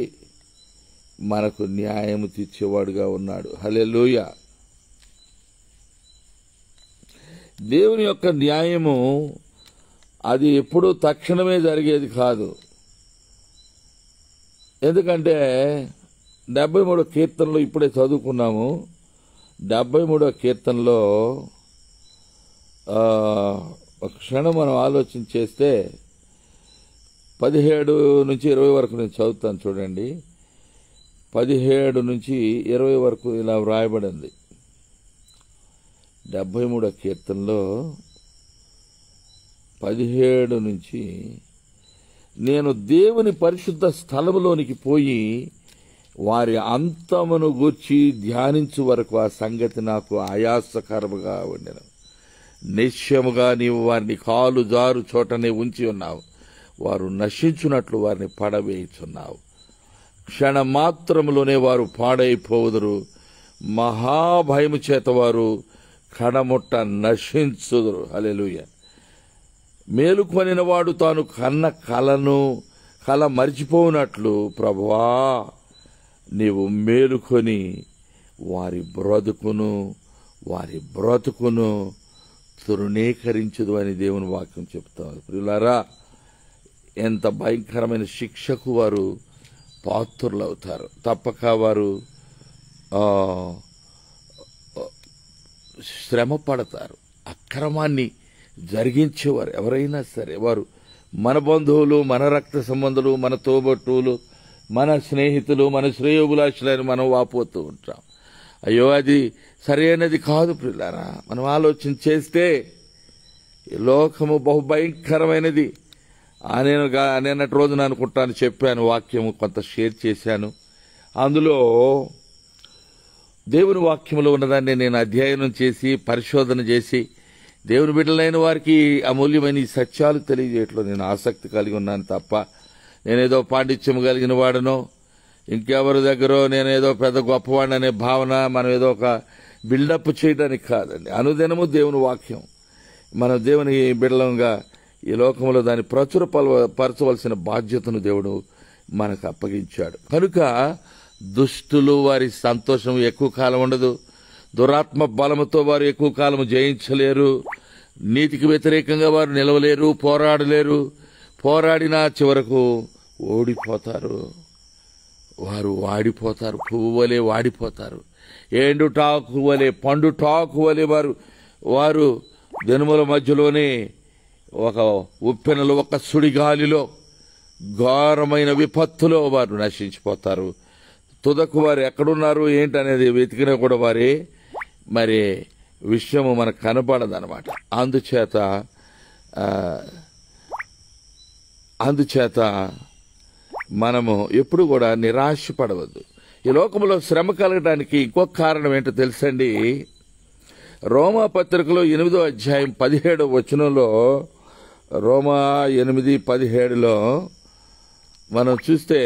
Speaker 1: మనకు న్యాయము తీర్చేవాడుగా ఉన్నాడు. హల్లెలూయా. దేవుని యొక్క న్యాయము అది ఎప్పుడూ తక్షణమే జరిగేది కాదు. ఎందుకంటే 73వ కీర్తనలో ఇప్పుడే చదువుకున్నాము. 73వ కీర్తనలో ఒక క్షణం మనం ఆలోచన చేస్తే 17 నుంచి 20 వరకు నేను చదువుతాను చూడండి. 17 నుంచి 20 వరకు ఇలా వ్రాయబడింది. 73వ కీర్తనలో 17 నుంచి, నేను దేవుని పరిశుద్ధ స్థలములోనికి పోయి వారి అంతమును గూర్చి ధ్యానించు వరకు ఆ సంగతి నాకు ఆయాసకరముగా ఉండెను. నిశ్చయముగా నీవు వారిని కాలు జారు చోటనే ఉంచి ఉన్నావు, వారు నశించున్నట్లు వారిని పడవేయుచున్నావు. క్షణమాత్రములోనే వారు పాడైపోవుదురు, మహాభయము చేత వారు కడముట్ట నశించుదురు. హల్లెలూయా. మేలుకొనిన వాడు తాను కన్న కల మరిచిపోనట్లు ప్రభువా నీవు మేలుకొని వారి బ్రతుకును తృణీకరించదు అని దేవుని వాక్యం చెప్తాం. ప్రియులారా, ఎంత భయంకరమైన శిక్షకు వారు పాత్రులవుతారు. తప్పక వారు శ్రమ పడతారు. అక్రమాన్ని జరిగించేవారు ఎవరైనా సరే, వారు మన బంధువులు, మన రక్త సంబంధులు, మన తోబట్టువులు, మన స్నేహితులు, మన శ్రేయోభిలాషులని మనం వాపోతూ ఉంటాం. అయ్యో అది సరైనది కాదు ప్రియులారా. మనం ఆలోచన చేస్తే ఈ లోకము బహుభయంకరమైనది. నేను నిన్నటి రోజున అనుకుంటాను చెప్పాను, వాక్యము కొంత షేర్ చేశాను. అందులో దేవుని వాక్యములో ఉన్నదాన్ని నేను అధ్యయనం చేసి పరిశోధన చేసి దేవుని బిడ్డలైన వారికి అమూల్యమైన ఈ సత్యాలు తెలియజేయట్లో నేను ఆసక్తి కలిగి ఉన్నాను తప్ప నేనేదో పాండిత్యం కలిగిన వాడనో ఇంకెవరి దగ్గర నేనేదో పెద్ద గొప్పవాడిని అనే భావన, మనం ఏదో ఒక బిల్డప్ చేయడానికి కాదండి. అనుదినము దేవుని వాక్యం మన దేవుని బిడ్డలంగా ఈ లోకంలో దాన్ని పరచవలసిన బాధ్యతను దేవుడు మనకు అప్పగించాడు. కనుక దుష్టులు వారి సంతోషం ఎక్కువ కాలం ఉండదు. దురాత్మ బలముతో వారు ఎక్కువ కాలం జయించలేరు. నీతికి వ్యతిరేకంగా వారు నిలవలేరు, పోరాడలేరు. పోరాడినా చివరకు ఓడిపోతారు. వారు వాడిపోతారు, పువ్వు వలె వాడిపోతారు. ఎండు టాకు వలె, పండు టాకు వలె వారు దినముల మధ్యలోనే ఒక ఉప్పెనలో, ఒక సుడిగాలిలో, ఘోరమైన విపత్తులో వారు నశించిపోతారు. తుదకు వారు ఎక్కడున్నారు ఏంటనేది వెతికినా కూడా వారి మరి విషయము మనకు కనబడదన్నమాట. అందుచేత మనము ఎప్పుడు కూడా నిరాశపడవద్దు. ఈ లోకంలో శ్రమ కలగడానికి ఇంకొక కారణం ఏంటో తెలుసండి. రోమా పత్రికలో 8వ అధ్యాయం 17వ వచనంలో, రోమా 8:17లో మనం చూస్తే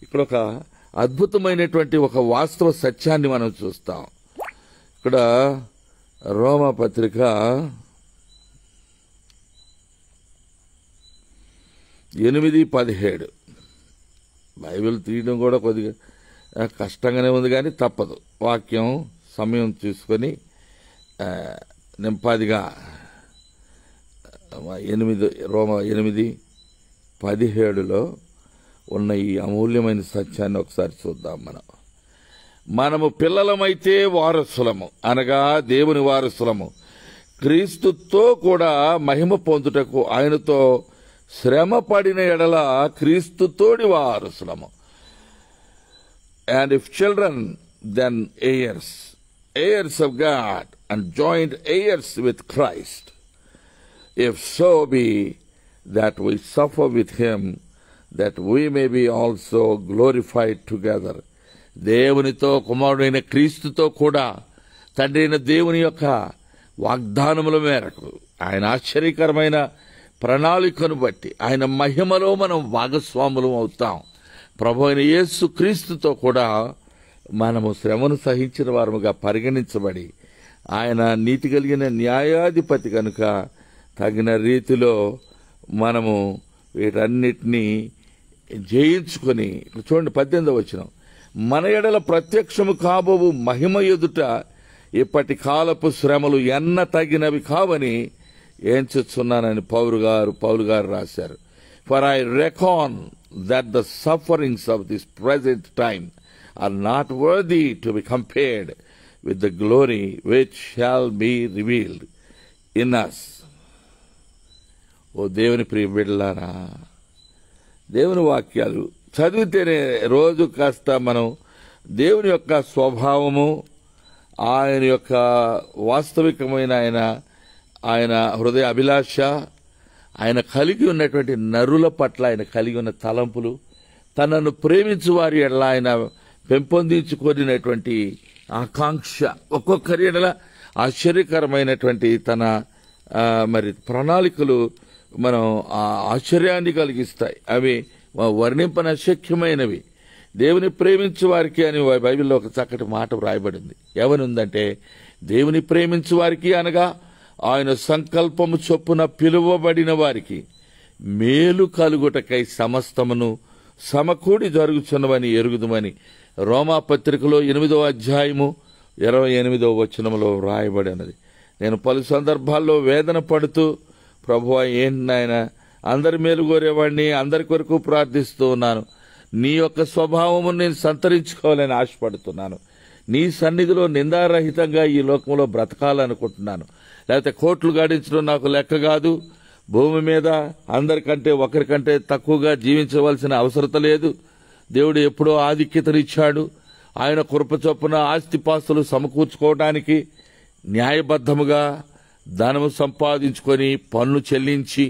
Speaker 1: ఇక్కడ ఒక అద్భుతమైనటువంటి ఒక వాస్తవ సత్యాన్ని మనం చూస్తాం. ఇక్కడ రోమా పత్రిక 8:17 బైబిల్ తీయడం కూడా కొద్దిగా కష్టంగానే ఉంది, కానీ తప్పదు. వాక్యం సమయం చూసుకొని నింపాదిగా రోమా 8:17లో ఉన్న ఈ అమూల్యమైన సత్యాన్ని ఒకసారి చూద్దాం. మనము పిల్లలమైతే వారసులము, అనగా దేవుని వారసులము, క్రీస్తుతో కూడా మహిమ పొందుటకు ఆయనతో శ్రమ పడిన ఎడల క్రీస్తుతోడి వారసులము. And if children then heirs of God and joint heirs with Christ, if so be that we suffer with him, that we may be also glorified together. దేవునితో కుమారుడైన క్రీస్తుతో కూడా తండ్రి అయిన దేవుని యొక్క వాగ్దానముల మేరకు, ఆయన ఆశ్చర్యకరమైన ప్రణాళికను బట్టి ఆయన మహిమలో మనం భాగస్వాములం అవుతాం. ప్రభు అయిన యేసు క్రీస్తుతో కూడా మనము శ్రమను సహించిన వారముగా పరిగణించబడి, ఆయన నీతి కలిగిన న్యాయాధిపతి కనుక తగిన రీతిలో మనము వీటన్నిటినీ జయించుకొని, చూడండి 18వ వచనం, మన ఎడల ప్రత్యక్షము కాబోవు మహిమ ఎదుట ఇప్పటి కాలపు శ్రమలు ఎన్న తగినవి కావని ఎంచుచున్నానని పౌలు గారు రాశారు. For I reckon that the sufferings of this present time are not worthy to be compared with the glory which shall be revealed in us. ఓ దేవుని ప్రియ బిడ్డలారా, దేవుని వాక్యాలు చదివితేనే రోజు కాస్త మనం దేవుని యొక్క స్వభావము, ఆయన యొక్క వాస్తవికమైన ఆయన హృదయ అభిలాష, ఆయన కలిగి ఉన్నటువంటి నరుల పట్ల ఆయన కలిగి ఉన్న తలంపులు, తనను ప్రేమించు వారి ఎడల ఆయన పెంపొందించుకునేటువంటి ఆకాంక్ష, ఒక్కొక్కరి ఎడల ఆశ్చర్యకరమైనటువంటి తన మరి ప్రణాళికలు మనం ఆశ్చర్యాన్ని కలిగిస్తాయి. అవి వర్ణింపన అశక్యమైనవి. దేవుని ప్రేమించు వారికి అని బైబిల్లో ఒక చక్కటి మాట వ్రాయబడింది. ఏమనుందంటే, దేవుని ప్రేమించు వారికి అనగా ఆయన సంకల్పము చొప్పున పిలువబడిన వారికి మేలు కలుగుటకై సమస్తమును సమకూడి జరుగుచున్నవని ఎరుగుదుమని రోమా పత్రికలో 8వ అధ్యాయము 28వ వచనంలో వ్రాయబడినది. నేను పలు సందర్భాల్లో వేదన పడుతూ, ప్రభువా ఏంటి నాయన అందరి మేలు కోరేవాడిని, అందరి కొరకు ప్రార్థిస్తూ ఉన్నాను. నీ యొక్క స్వభావము నేను సంతరించుకోవాలని ఆశపడుతున్నాను. నీ సన్నిధిలో నిందారహితంగా ఈ లోకంలో బ్రతకాలనుకుంటున్నాను. లేకపోతే కోట్లు గడించడం నాకు లెక్క కాదు. భూమి మీద అందరికంటే ఒకరికంటే తక్కువగా జీవించవలసిన అవసరత లేదు. దేవుడు ఎప్పుడో ఆధిక్యతనిచ్చాడు. ఆయన కృప చొప్పున ఆస్తిపాస్తులు సమకూర్చుకోవడానికి న్యాయబద్ధముగా ధనము సంపాదించుకొని పన్ను చెల్లించి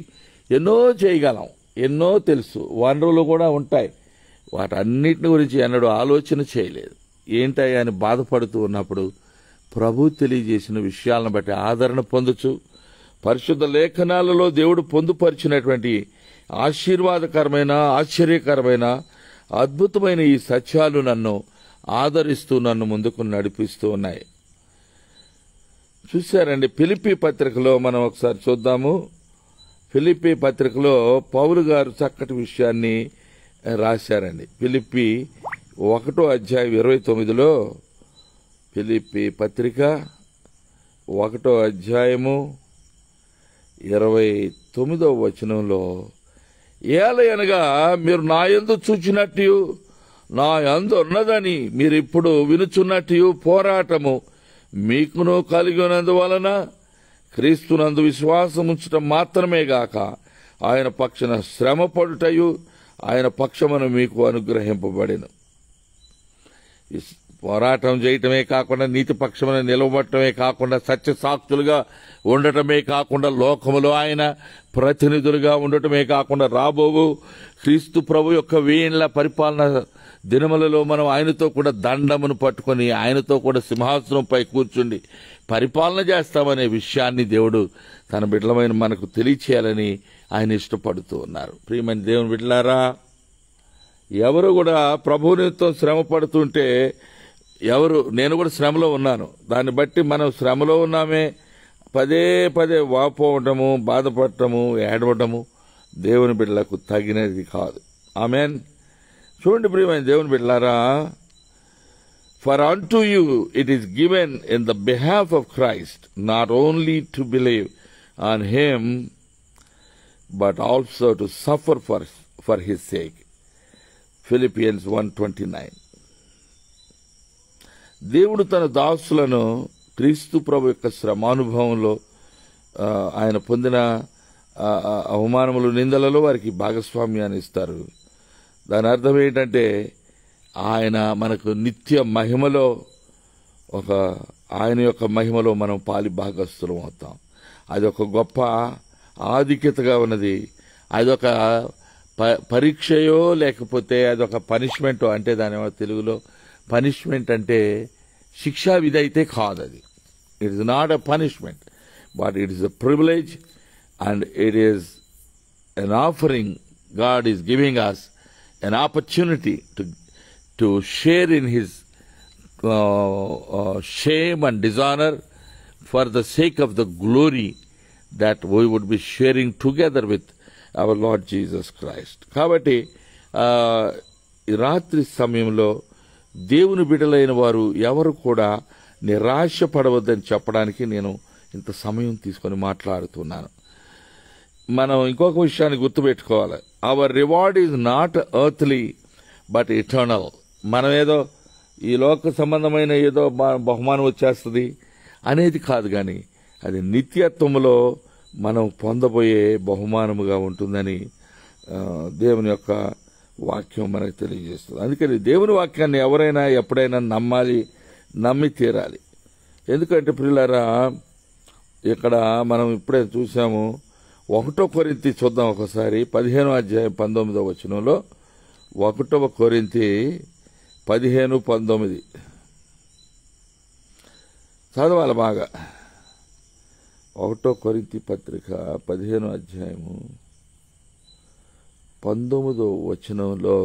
Speaker 1: ఎన్నో చేయగలం. ఎన్నో తెలుసు, వనరులు కూడా ఉంటాయి. వాటన్నిటిని గురించి ఎన్నడూ ఆలోచన చేయలేదు. ఏంటయ్యా అని బాధపడుతూ ఉన్నప్పుడు ప్రభు తెలియజేసిన విషయాలను బట్టి ఆదరణ పొందుచు పరిశుద్ధ లేఖనాలలో దేవుడు పొందుపరిచినటువంటి ఆశీర్వాదకరమైన, ఆశ్చర్యకరమైన, అద్భుతమైన ఈ సత్యాలు నన్ను ఆదరిస్తూ నన్ను ముందుకు నడిపిస్తూ ఉన్నాయి. చూశారండి, ఫిలిప్పీ పత్రికలో మనం ఒకసారి చూద్దాము. ఫిలిప్పీ పత్రికలో పౌలు గారు చక్కటి విషయాన్ని రాశారండి. ఫిలిప్పీ 1వ అధ్యాయం 29లో, ఫిలిప్పీ పత్రిక 1వ అధ్యాయము 29వ వచనంలో, ఏలయనగా మీరు నా యందు చూచినట్టు నా యందు ఉన్నదని మీరిప్పుడు వినుచున్నట్టు పోరాటము మీకును కలిగి ఉన్నందువలన క్రీస్తునందు విశ్వాసముంచటం మాత్రమే గాక ఆయన పక్షన శ్రమ పడుటయు ఆయన పక్షమును మీకు అనుగ్రహింపబడెను. పోరాటం చేయటమే కాకుండా, నీతి పక్షమున నిలవబడటమే కాకుండా, సత్య సాక్షులుగా ఉండటమే కాకుండా, లోకములో ఆయన ప్రతినిధులుగా ఉండటమే కాకుండా, రాబోవు క్రీస్తు ప్రభు యొక్క 1000 ఏళ్ల పరిపాలన దినములలో మనం ఆయనతో కూడా దండమును పట్టుకొని ఆయనతో కూడా సింహాసనంపై కూర్చుండి పరిపాలన చేస్తామనే విషయాన్ని దేవుడు తన బిడ్డలమైన మనకు తెలియచేయాలని ఆయన ఇష్టపడుతూ ఉన్నారు. ప్రియమైన దేవుని బిడ్డలారా, ఎవరు కూడా ప్రభు నిమిత్తం శ్రమ పడుతుంటే నేను కూడా శ్రమలో ఉన్నాను. దాన్ని బట్టి మనం శ్రమలో ఉన్నామే పదే పదే వాపోవటము, బాధపడటము, ఏడవటము దేవుని బిడ్డలకు తగినది కాదు. ఆమెన్. చూడండి ప్రియమైన దేవుని బిడ్డలారా, for unto you it is given in the behalf of Christ not only to believe on him but also to suffer for his sake. Philippians 1:29. దేవుడు తన దాసులను క్రీస్తు ప్రభు యొక్క శ్రమానుభవంలో ఆయన పొందిన అవమానములు, నిందలలో వారికి భాగస్వామ్యాన్ని ఇస్తారు. దాని అర్థం ఏంటంటే ఆయన మనకు నిత్య మహిమలో ఆయన యొక్క మహిమలో మనం పాలి భాగస్థులం అవుతాం. అది ఒక గొప్ప ఆధిక్యతగా ఉన్నది. అదొక పరీక్షయో లేకపోతే అదొక పనిష్మెంటో, అంటే దాని తెలుగులో పనిష్మెంట్ అంటే శిక్షా విధి అయితే కాదు. అది it is not a punishment, but it is a privilege and it is an offering. God is giving us an opportunity to share in his shame and dishonor for the sake of the glory that we would be sharing together with our Lord Jesus Christ. కాబట్టి ఈ రాత్రి సమయంలో దేవుని బిడ్డలైన వారు ఎవరు కూడా నిరాశ పడవద్దని చెప్పడానికి నేను ఇంత సమయం తీసుకొని మాట్లాడుతున్నాను. మనం ఇంకొక విషయాన్ని గుర్తుపెట్టుకోవాలి. Our reward is not earthly but eternal. మనం ఏదో ఈ లోక సంబంధమైన ఏదో బహుమానం వచ్చేస్తుంది అనేది కాదు, కానీ అది నిత్యత్వములో మనం పొందబోయే బహుమానముగా ఉంటుందని దేవుని యొక్క వాక్యం మనకు తెలియజేస్తుంది. అందుకని దేవుని వాక్యాన్ని ఎవరైనా ఎప్పుడైనా నమ్మి తీరాలి. ఎందుకంటే ప్రియులారా, ఇక్కడ మనం ఇప్పుడే చూసాము. 1 కొరింథీ చూద్దాం ఒకసారి. 15వ అధ్యాయం 19వ వచనంలో, 1 కొరింథీ 15:19 చదవాలి బాగా. 1 కొరింథీ పత్రిక 15వ అధ్యాయము 19వ వచనంలో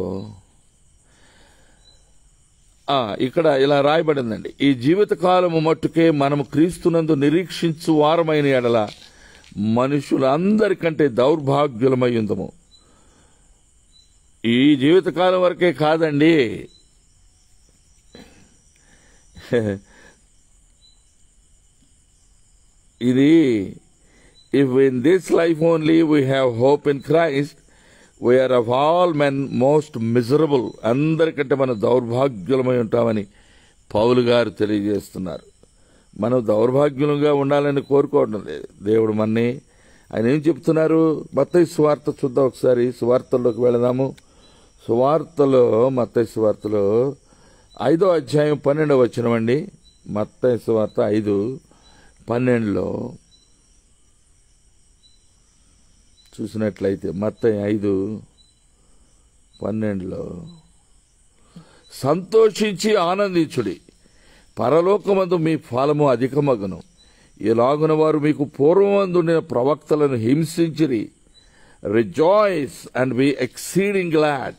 Speaker 1: ఇక్కడ ఇలా రాయబడిందండి. ఈ జీవితకాలము మట్టుకే మనము క్రీస్తునందు నిరీక్షించు వారమైన ఎడల మనుషులందరికంటే దౌర్భాగ్యులమై ఉందము. ఈ జీవితకాలం వరకే కాదండి, ఇది if in this life only we have hope in Christ, we are of all men most miserable. అందరికంటే మనం దౌర్భాగ్యులమై ఉంటామని పౌలు గారు తెలియజేస్తున్నారు. మనం దౌర్భాగ్యులుగా ఉండాలని కోరుకోవడం లేదు. దేవుడు మనని ఆయన ఏం చెప్తున్నారు? మత్తయి సువార్త చూద్దాం ఒకసారి. సువార్తల్లోకి వెళదాము. సువార్తలో మత్తయి సువార్తలో 5వ అధ్యాయం 12వ వచనం అండి. మత్తయి సువార్త 5:12 చూసినట్లయితే మత్తయి 5:12 సంతోషించి ఆనందించుడి, పరలోకమందు మీ ఫలము అధికమగును. ఇలాగున వారు మీకు పూర్వమందుండిన ప్రవక్తలను హింసించిరి. Rejoice and be exceeding glad,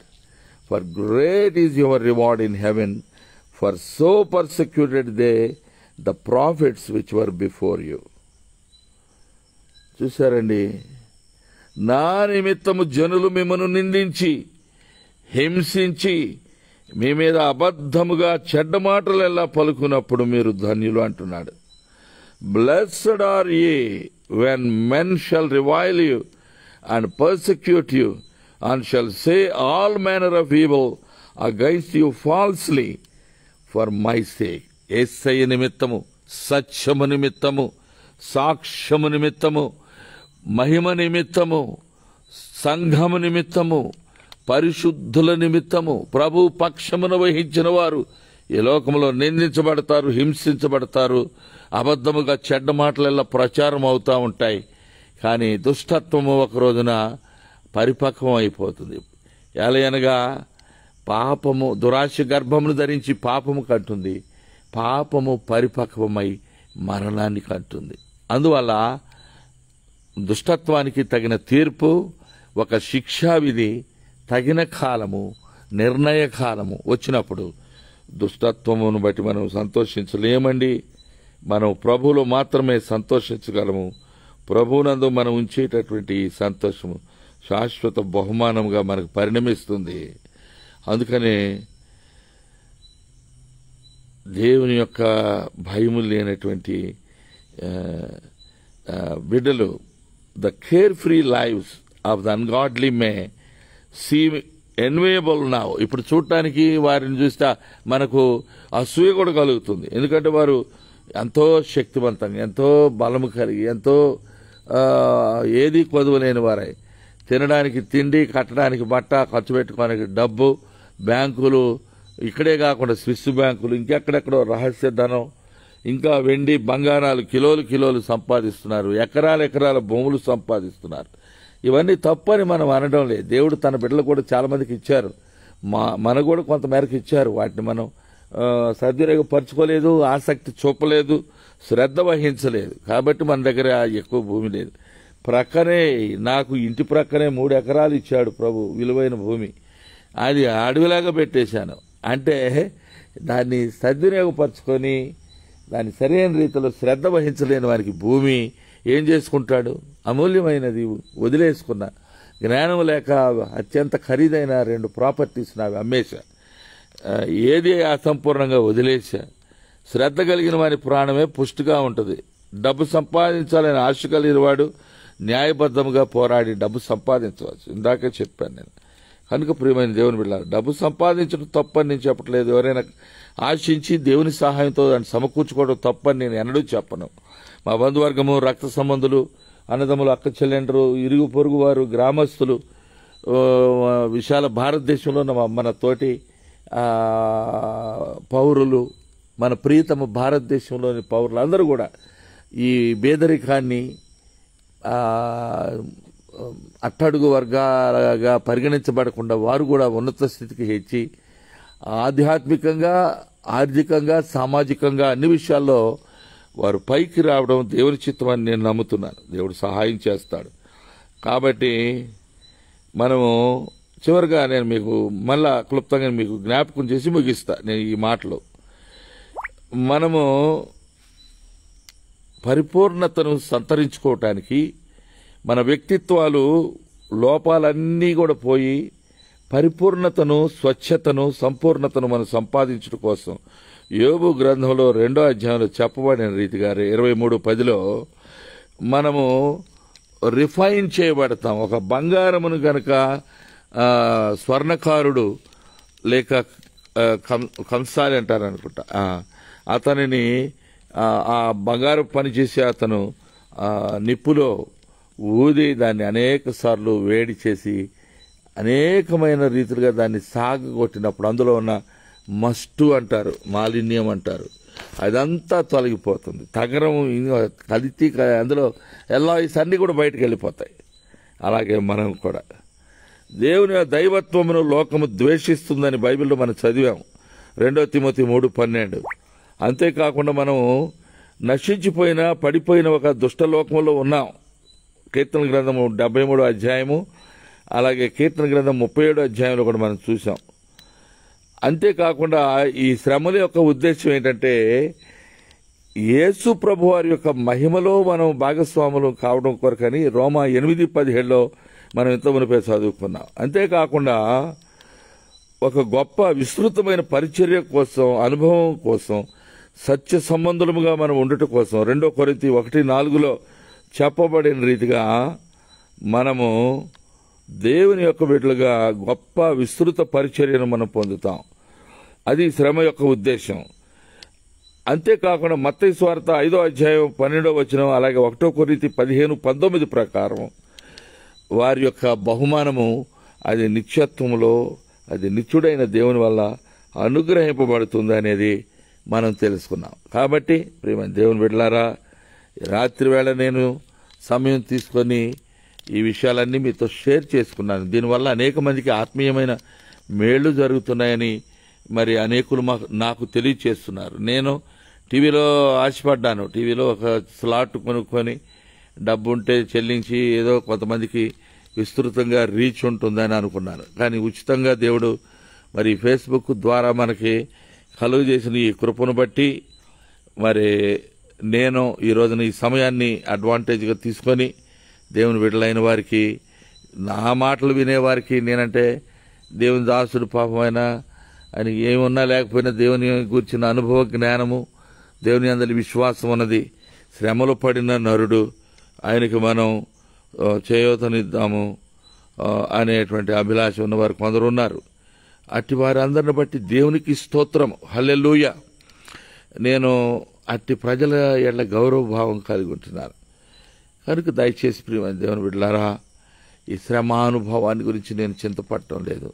Speaker 1: for great is your reward in heaven, for so persecuted they the prophets which were before you. చూశారండి, నా నిమిత్తము జనులు మిమ్మను నిందించి హింసించి మీ మీద అబద్ధముగా చెడ్డ మాటలు ఎలా పలుకున్నప్పుడు మీరు ధన్యులు అంటున్నాడు. Blessed are ye when men shall revile you and persecute you and shall say all manner of evil against you falsely for my sake. యేసయ్య నిమిత్తము, సత్యము నిమిత్తము, సాక్ష్యము నిమిత్తము, మహిమ నిమిత్తము, సంఘము నిమిత్తము, పరిశుద్ధుల నిమిత్తము ప్రభు పక్షమును వహించిన వారు ఈ లోకంలో నిందించబడతారు, హింసించబడతారు. అబద్ధముగా చెడ్డ మాటలెల్లా ప్రచారం అవుతూ ఉంటాయి. కానీ దుష్టత్వము ఒక రోజున పరిపక్వం అయిపోతుంది. ఎలయనగా పాపము దురాశ గర్భమును ధరించి పాపము కంటుంది. పాపము పరిపక్వమై మరణాన్ని కంటుంది. అందువల్ల దుష్టత్వానికి తగిన తీర్పు, ఒక శిక్షావిధి, తగిన కాలము, నిర్ణయ కాలము వచ్చినప్పుడు దుష్టత్వమును బట్టి మనం సంతోషించలేమండి. మనం ప్రభువులో మాత్రమే సంతోషించగలము. ప్రభువునందు మనం ఉంచేటటువంటి సంతోషము శాశ్వత బహుమానముగా మనకు పరిణమిస్తుంది. అందుకనే దేవుని యొక్క భయము లేనటువంటి బిడ్డలు, the carefree lives of the ungodly may seem enviable now. ఇప్పుడు చూడటానికి వారిని చూస్తే మనకు అసూయ కూడా కలుగుతుంది. ఎందుకంటే వారు ఎంతో శక్తివంతంగా, ఎంతో బలము కలిగి, ఎంతో ఏది కొదువలేని వారై, తినడానికి తిండి, కట్టడానికి బట్ట, ఖర్చు పెట్టుకోవడానికి డబ్బు, బ్యాంకులు, ఇక్కడే కాకుండా స్విస్ బ్యాంకులు, ఇంకెక్కడెక్కడో రహస్య ధనం, ఇంకా వెండి బంగారాలు కిలోలు కిలోలు సంపాదిస్తున్నారు. ఎకరాల ఎకరాల భూములు సంపాదిస్తున్నారు. ఇవన్నీ తప్పని మనం అనడం లేదు. దేవుడు తన బిడ్డలు కూడా చాలా మందికి ఇచ్చారు. మనకు కూడా కొంతమేరకు ఇచ్చారు. వాటిని మనం సద్వినియోగపరచుకోలేదు, ఆసక్తి చూపలేదు, శ్రద్ధ వహించలేదు. కాబట్టి మన దగ్గర ఎక్కువ భూమి లేదు. ప్రక్కనే నాకు ఇంటి ప్రక్కనే 3 ఎకరాలు ఇచ్చాడు ప్రభు, విలువైన భూమి. అది అడవిలాగా పెట్టేశాను. అంటే దాన్ని సద్వినియోగపరచుకొని దాన్ని సరైన రీతిలో శ్రద్ధ వహించలేని వారికి భూమి ఏం చేసుకుంటాడు? అమూల్యమైనది వదిలేసుకున్న, జ్ఞానం లేక అత్యంత ఖరీదైన 2 ప్రాపర్టీస్ నావి అమ్మేశా. ఏది అసంపూర్ణంగా వదిలేశా. శ్రద్ధ కలిగిన వారి ప్రాణమే పుష్టిగా ఉంటుంది. డబ్బు సంపాదించాలని ఆశ కలిగిన వాడు న్యాయబద్ధంగా పోరాడి డబ్బు సంపాదించవచ్చు. ఇందాకే చెప్పాను నేను. కనుక ప్రియమైన దేవుని బిడ్డలారా, డబ్బు సంపాదించడం తప్పని నేను చెప్పట్లేదు. ఎవరైనా ఆశించి దేవుని సహాయంతో దాన్ని సమకూర్చుకోవడం తప్పని నేను ఎన్నడూ చెప్పను. మా బంధువర్గము, రక్త సంబంధులు, అన్నదమ్ములు, అక్క చెల్లెండ్రు, ఇరుగు పొరుగు వారు, గ్రామస్తులు, విశాల భారతదేశంలో మన తోటి పౌరులు, మన ప్రియతమ భారతదేశంలోని పౌరులు అందరూ కూడా ఈ పేదరికాన్ని అట్టడుగు వర్గాలుగా పరిగణించబడకుండా వారు కూడా ఉన్నత స్థితికి హెచ్చి ఆధ్యాత్మికంగా, ఆర్థికంగా, సామాజికంగా అన్ని విషయాల్లో వారు పైకి రావడం దేవుని చిత్తం అని నేను నమ్ముతున్నాను. దేవుడు సహాయం చేస్తాడు. కాబట్టి మనము చివరిగా నేను మీకు మళ్ళా క్లుప్తంగా మీకు జ్ఞాపకం చేసి ముగిస్తా నేను ఈ మాటలు. మనము పరిపూర్ణతను సంతరించుకోవటానికి మన వ్యక్తిత్వాలు లోపాలన్నీ కూడా పోయి పరిపూర్ణతను, స్వచ్ఛతను, సంపూర్ణతను మనం సంపాదించడం కోసం యోబు గ్రంథంలో 2వ అధ్యాయంలో చెప్పబడిన రీతిగా 23:10 మనము రిఫైన్ చేయబడతాం. ఒక బంగారమును గనక స్వర్ణకారుడు లేక కంసాలి అంటారు అనుకుంటా, అతనిని ఆ బంగారు పని చేసి అతను నిప్పులో ఊది దాన్ని అనేక సార్లు వేడి చేసి అనేకమైన రీతిలుగా దాన్ని సాగగొట్టినప్పుడు అందులో ఉన్న మస్టు అంటారు, మాలిన్యం అంటారు, అదంతా తొలగిపోతుంది. తగరం కల్తీ అందులో ఎల్లాయిస్ అన్నీ కూడా బయటకు వెళ్ళిపోతాయి. అలాగే మనం కూడా దేవుని దైవత్వమును లోకము ద్వేషిస్తుందని బైబిల్లో మనం చదివాం, 2 తిమోతి 3:12. అంతేకాకుండా మనం నశించిపోయిన పడిపోయిన ఒక దుష్టలోకంలో ఉన్నాం. కీర్తన గ్రంథము 73 అధ్యాయము, అలాగే కీర్తన గ్రంథం 37 అధ్యాయంలో కూడా మనం చూసాం. అంతేకాకుండా ఈ శ్రమల యొక్క ఉద్దేశం ఏంటంటే యేసు ప్రభు వారి యొక్క మహిమలో మనం భాగస్వాములు కావడం కొరకని రోమా 8:17లో మనం ఇంత మునిపే చదువుకున్నాం. అంతేకాకుండా ఒక గొప్ప విస్తృతమైన పరిచర్య కోసం, అనుభవం కోసం, సత్య సంబంధముగా మనం ఉండటం కోసం 2 కొరింథీ 1:4లో చెప్పబడిన రీతిగా మనము దేవుని యొక్క బిడ్డలుగా గొప్ప విస్తృత పరిచర్యను మనం పొందుతాం. అది శ్రమ యొక్క ఉద్దేశం. అంతేకాకుండా మత్తయి సువార్త 5వ అధ్యాయం 12వ వచనం, అలాగే 1 కొరింథీ 15:19 ప్రకారం వారి యొక్క బహుమానము అది నిత్యత్వములో, అది నిత్యుడైన దేవుని వల్ల అనుగ్రహింపబడుతుంది అనేది మనం తెలుసుకున్నాం. కాబట్టి ప్రియమైన దేవుని బిడ్డలారా, రాత్రి వేళ నేను సమయం తీసుకొని ఈ విషయాలన్నీ మీతో షేర్ చేసుకున్నాను. దీనివల్ల అనేక మందికి ఆత్మీయమైన మేళ్లు జరుగుతున్నాయని మరి అనేకులు నాకు తెలియచేస్తున్నారు. నేను టీవీలో ఆశపడ్డాను, టీవీలో ఒక స్లాట్ కొనుక్కొని డబ్బు ఉంటే చెల్లించి ఏదో కొంతమందికి విస్తృతంగా రీచ్ ఉంటుందని అనుకున్నాను. కానీ ఉచితంగా దేవుడు మరి ఫేస్బుక్ ద్వారా మనకి కలుగు చేసిన ఈ కృపను బట్టి మరి నేను ఈ రోజున ఈ సమయాన్ని అడ్వాంటేజ్గా తీసుకొని దేవుని బిడ్డలైన వారికి, నా మాటలు వినేవారికి, నేనంటే దేవుని దాసుడు పాపమైన ఆయన ఏమున్నా లేకపోయినా దేవుని గురించిన అనుభవ జ్ఞానము, దేవుని అందరి విశ్వాసం ఉన్నది, శ్రమలు పడిన నరుడు, ఆయనకి మనం చేయూతనిద్దాము అనేటువంటి అభిలాష ఉన్నవారు కొందరు ఉన్నారు. అట్టి వారి అందరిని బట్టి దేవునికి స్తోత్రం, హల్లెలూయా. నేను అట్టి ప్రజల ఎడ్ల గౌరవ భావం కలిగి ఉంటున్నాను. కనుక దయచేసి ప్రియమైన దేవుని బిడ్డలారా, ఈ శ్రమానుభవాన్ని గురించి నేను చింతపడటం లేదు.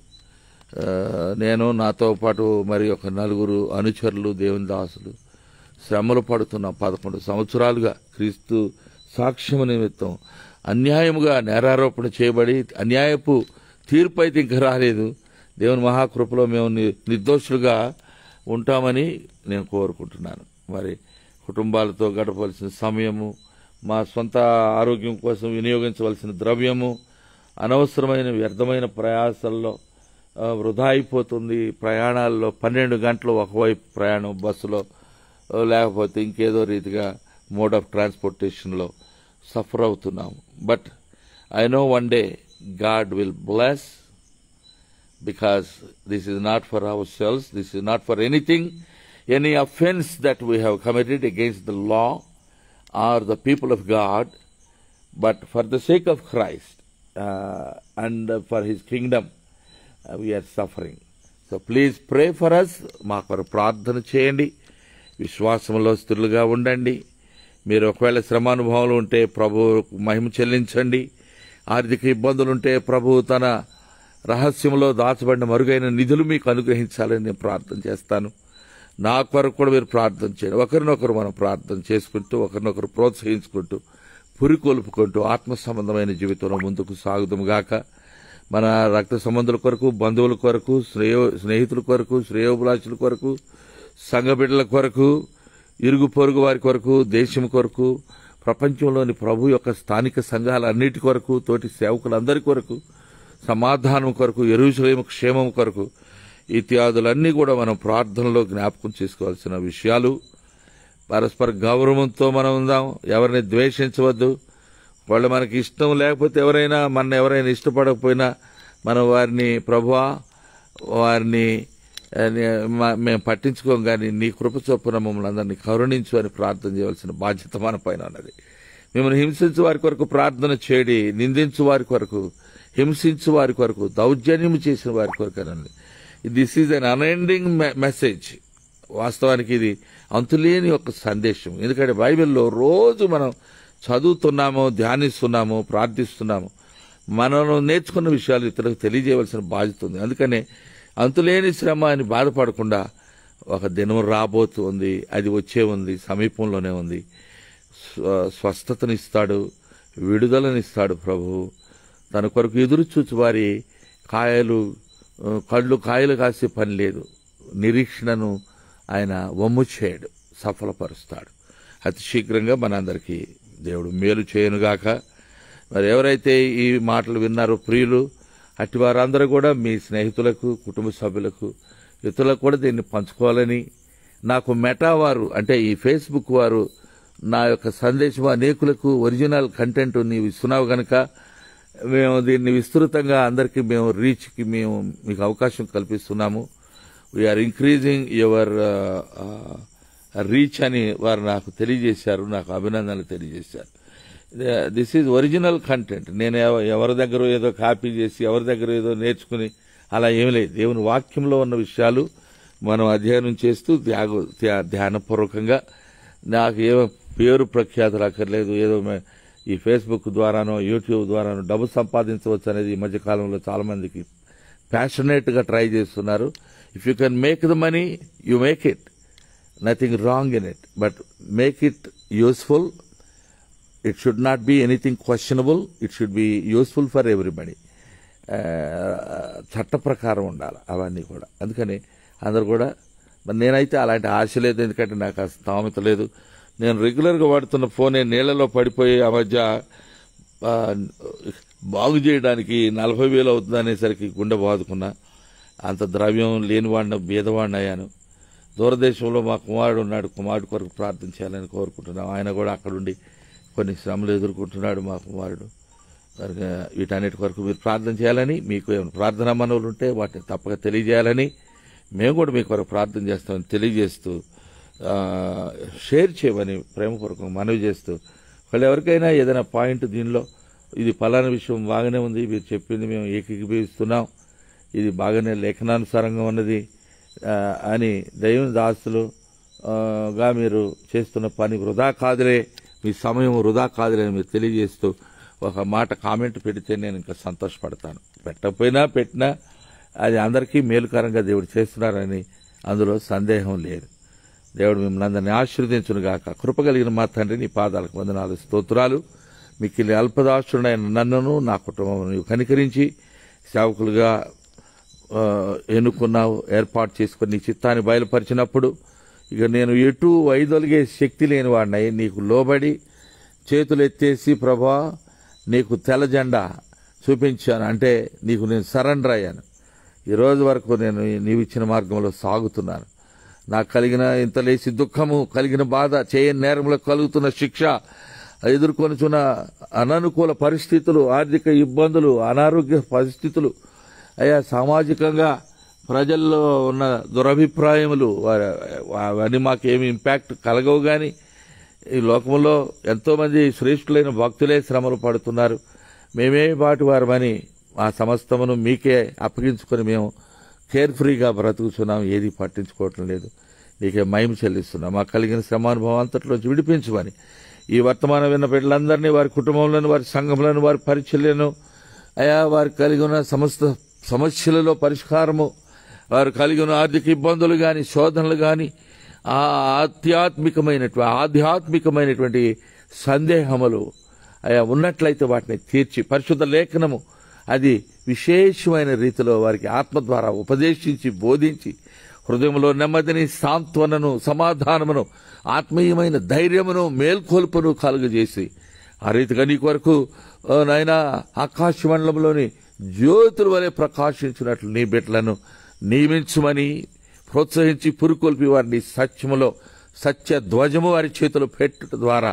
Speaker 1: నేను నాతో పాటు మరి ఒక 4 అనుచరులు, దేవుని దాసులు శ్రమలు పడుతున్న 11 సంవత్సరాలుగా క్రీస్తు సాక్ష్యము నిమిత్తం అన్యాయముగా నేరారోపణ చేయబడి అన్యాయపు తీర్పు అయితే ఇంకా రాలేదు. దేవుని మహాకృపలో మేము నిర్దోషులుగా ఉంటామని నేను కోరుకుంటున్నాను. మరి కుటుంబాలతో గడపవలసిన సమయము, మా సొంత ఆరోగ్యం కోసం వినియోగించవలసిన ద్రవ్యము అనవసరమైన వ్యర్థమైన ప్రయాసాల్లో వృధా అయిపోతుంది. ప్రయాణాల్లో 12 గంటలు ఒకవైపు ప్రయాణం బస్సులో, లేకపోతే ఇంకేదో రీతిగా మోడ్ ఆఫ్ ట్రాన్స్పోర్టేషన్లో సఫర్ అవుతున్నాము. But I know one day God will bless, because this is not for ourselves, this is not for anything, any offense that we have committed against the law or the people of God, but for the sake of Christ and for His kingdom, we are suffering. So please pray for us. మా కొరకు ప్రార్థన చేయండి. విశ్వాసంలో స్థిరులుగా ఉండండి. మీరు ఒకవేళ శ్రమానుభవాలు ఉంటే ప్రభు మహిమ చెల్లించండి. ఆర్థిక ఇబ్బందులుంటే ప్రభు తన రహస్యంలో దాచబడిన మరుగైన నిధులు మీకు అనుగ్రహించాలని నేను ప్రార్థన చేస్తాను. నా కొరకు కూడా మీరు ప్రార్థన చేయండి. ఒకరినొకరు మనం ప్రార్థన చేసుకుంటూ, ఒకరినొకరు ప్రోత్సహించుకుంటూ, పురికొల్పుకుంటూ ఆత్మ సంబంధమైన జీవితంలో ముందుకు సాగుదాము గాక. మన రక్త సంబంధుల కొరకు, బంధువుల కొరకు, స్నేహితుల కొరకు, శ్రేయోభిలాషుల కొరకు, సంఘ బిడ్డల కొరకు, ఇరుగు పొరుగు వారి కొరకు, దేశం కొరకు, ప్రపంచంలోని ప్రభు యొక్క స్థానిక సంఘాలన్నిటి కొరకు, తోటి సేవకులందరి కొరకు, సమాధానం కొరకు, యెరూషలేము క్షేమం కొరకు ఇత్యాదులన్నీ కూడా మనం ప్రార్థనలో జ్ఞాపకం చేసుకోవాల్సిన విషయాలు. పరస్పర గౌరవంతో మనం ఉందాం. ఎవరిని ద్వేషించవద్దు. వాళ్ళు మనకి ఇష్టం లేకపోతే ఎవరైనా ఇష్టపడకపోయినా మనం వారిని, ప్రభువా వారిని మేము పట్టించుకోం, కానీ నీ కృప చొప్పున మమ్మల్ని అందరినీ కరుణించు అని ప్రార్థన చేయవలసిన బాధ్యత మన పైన ఉన్నది. మిమ్మల్ని హింసించు వారి కొరకు ప్రార్థన చేయడి, నిందించు వారి కొరకు, హింసించు వారి కొరకు, దౌర్జన్యం చేసిన వారి కొరకు అనండి. This is an unending message. వాస్తవానికి ఇది అంతులేని ఒక సందేశం. ఎందుకంటే బైబిల్లో రోజు మనం చదువుతున్నాము, ధ్యానిస్తున్నాము, ప్రార్థిస్తున్నాము. మనం నేర్చుకున్న విషయాలు ఇతరులకు తెలియజేయవలసిన బాధ్యత ఉంది. అందుకనే అంతులేని శ్రమ అని బాధపడకుండా ఒక దినం రాబోతుంది, అది వచ్చే ఉంది, సమీపంలోనే ఉంది. స్వస్థతనిస్తాడు, విడుదలనిస్తాడు ప్రభువు. తన కొరకు ఎదురు చూచి వారి కళ్ళు కాయలు కాసే పని లేదు. నిరీక్షణను ఆయన వమ్ము చేయడు, సఫలపరుస్తాడు. అతి శీఘ్రంగా మనందరికీ దేవుడు మేలు చేయనుగాక. మరి ఎవరైతే ఈ మాటలు విన్నారో ప్రియులు, అట్టి వారందరూ కూడా మీ స్నేహితులకు, కుటుంబ సభ్యులకు, ఇతరులకు కూడా దీన్ని పంచుకోవాలని, నాకు మెటా వారు అంటే ఈ ఫేస్బుక్ వారు నా యొక్క సందేశం అనేకులకు ఒరిజినల్ కంటెంట్ నీవు ఇస్తున్నావు కనుక మేము దీన్ని విస్తృతంగా అందరికీ మేము రీచ్కి మీకు అవకాశం కల్పిస్తున్నాము. వీఆర్ ఇంక్రీజింగ్ యువర్ రీచ్ అని వారు నాకు తెలియజేశారు, నాకు అభినందనలు తెలియజేశారు. This is original content. నేను ఎవరి దగ్గర ఏదో కాపీ చేసి ఎవరి దగ్గర ఏదో నేర్చుకుని అలా ఏమి లేదు. దేవుని వాక్యంలో ఉన్న విషయాలు మనం అధ్యయనం చేస్తూ ధ్యానపూర్వకంగా, నాకు ఏమో పేరు ప్రఖ్యాతులు అక్కర్లేదు, ఏదో ఈ ఫేస్బుక్ ద్వారానో యూట్యూబ్ ద్వారానో డబ్బు సంపాదించవచ్చు అనేది ఈ మధ్యకాలంలో చాలా మందికి ప్యాషనేట్గా ట్రై చేస్తున్నారు. If you can make the money, you make it, nothing wrong in it, but make it useful. It should not be anything questionable, it should be useful for everybody. చట్ట ప్రకారం ఉండాలి అవన్నీ కూడా. అందుకని అందరు కూడా, మరి నేనైతే అలాంటి ఆశ లేదు, ఎందుకంటే నాకు ఆ స్థామత లేదు. నేను రెగ్యులర్గా వాడుతున్న ఫోనే నీళ్లలో పడిపోయి ఆ మధ్య బాగు చేయడానికి 40,000 అవుతుంది అనేసరికి గుండె బాదుకున్నా. అంత ద్రవ్యం లేనివాడిన బీదవాడిని అయ్యాను. దూరదేశంలో మా కుమారుడు ఉన్నాడు, కుమారుడు కొరకు ప్రార్థించాలని కోరుకుంటున్నాం. ఆయన కూడా అక్కడుండి కొన్ని శ్రమలు ఎదుర్కొంటున్నాడు మా కుమారుడు. వీటన్నిటి కొరకు మీరు ప్రార్థన చేయాలని, మీకు ఏమైనా ప్రార్థనా మనవులు ఉంటే వాటిని తప్పక తెలియజేయాలని, మేము కూడా మీ కొరకు ప్రార్థన చేస్తామని తెలియజేస్తూ, షేర్ చేయమని ప్రేమపూర్వకంగా మనవి చేస్తూ, వాళ్ళు ఎవరికైనా ఏదైనా పాయింట్ దీనిలో ఇది ఫలానా విషయం బాగానే ఉంది, మీరు చెప్పింది మేము ఏకీభవిస్తున్నాం, ఇది బాగానే లేఖనానుసారంగా ఉన్నది అని దైవ దాసులుగా మీరు చేస్తున్న పని వృధా కాదులే, మీ సమయం వృధా కాదులే అని మీరు తెలియజేస్తూ ఒక మాట కామెంట్ పెడితే నేను ఇంకా సంతోషపడతాను. పెట్టకపోయినా పెట్టినా అది అందరికీ మేలుకరంగా దేవుడు చేస్తున్నారని అందులో సందేహం లేదు. దేవుడు మిమ్మల్ని అందరినీ ఆశీర్వదించునుగాక. కృపగలిగిన మా తండ్రి, నీ పాదాలకు వందనాలు, స్తోత్రాలు. మిక్కిలి అల్పదాసుడైన నన్నును నా కుటుంబం నీవు కనికరించి సేవకులుగా ఎన్నుకున్నావు, ఏర్పాటు చేసుకుని నీ చిత్తాన్ని బయలుపరిచినప్పుడు ఇక నేను ఎటు వైదొలిగే శక్తి లేని వాడినై నీకు లోబడి చేతులు ఎత్తేసి, ప్రభా నీకు తెల్ల జెండా చూపించాను, అంటే నీకు నేను సరెండర్ అయ్యాను. ఈ రోజు వరకు నేను నీవు ఇచ్చిన మార్గంలో సాగుతున్నాను. నాకు కలిగిన ఇంత లేసి దుఃఖము, కలిగిన బాధ, చేయని నేరములకు కలుగుతున్న శిక్ష, ఎదుర్కొనుచున్న అననుకూల పరిస్థితులు, ఆర్థిక ఇబ్బందులు, అనారోగ్య పరిస్థితులు, అయ్యా సామాజికంగా ప్రజల్లో ఉన్న దురభిప్రాయములు, అవన్నీ మాకేమి ఇంపాక్ట్ కలగవు. కానీ ఈ లోకంలో ఎంతోమంది శ్రేష్ఠులైన భక్తులే శ్రమలు పడుతున్నారు. మేమే వాటి వారమని ఆ సమస్తమును మీకే అప్పగించుకొని మేము కేర్ఫ్రీగా బ్రతుకుతున్నాం, ఏది పట్టించుకోవటం లేదు. నీకే మహిమ చెల్లిస్తున్నాం. మాకు కలిగిన శ్రమానుభవం అంతట్లోంచి విడిపించమని ఈ వర్తమానం విన్న బిడ్డలందరినీ, వారి కుటుంబంలోను, వారి సంఘంలోను, వారి పరిచర్యలను, అయా వారు కలిగి ఉన్న సమస్త సమస్యలలో పరిష్కారము, వారు కలిగి ఉన్న ఆర్థిక ఇబ్బందులు కానీ, శోధనలు కానీ, ఆధ్యాత్మికమైనటువంటి సందేహములు అయా ఉన్నట్లయితే వాటిని తీర్చి, పరిశుద్ధ లేఖనము అది విశేషమైన రీతిలో వారికి ఆత్మ ద్వారా ఉపదేశించి, బోధించి, హృదయంలో నెమ్మదిని, సాంత్వనను, సమాధానమును, ఆత్మీయమైన ధైర్యమును, మేల్కొల్పును కలుగజేసి, ఆ రీతిగా నీ కొరకు నాయనా ఆకాశమండలంలోని జ్యోతుల వలె ప్రకాశించినట్లు నీ బిడ్డలను నియమించుమని ప్రోత్సహించి, పురుకొల్పి వారిని సత్యములో సత్య ధ్వజము వారి చేతులు పెట్టుట ద్వారా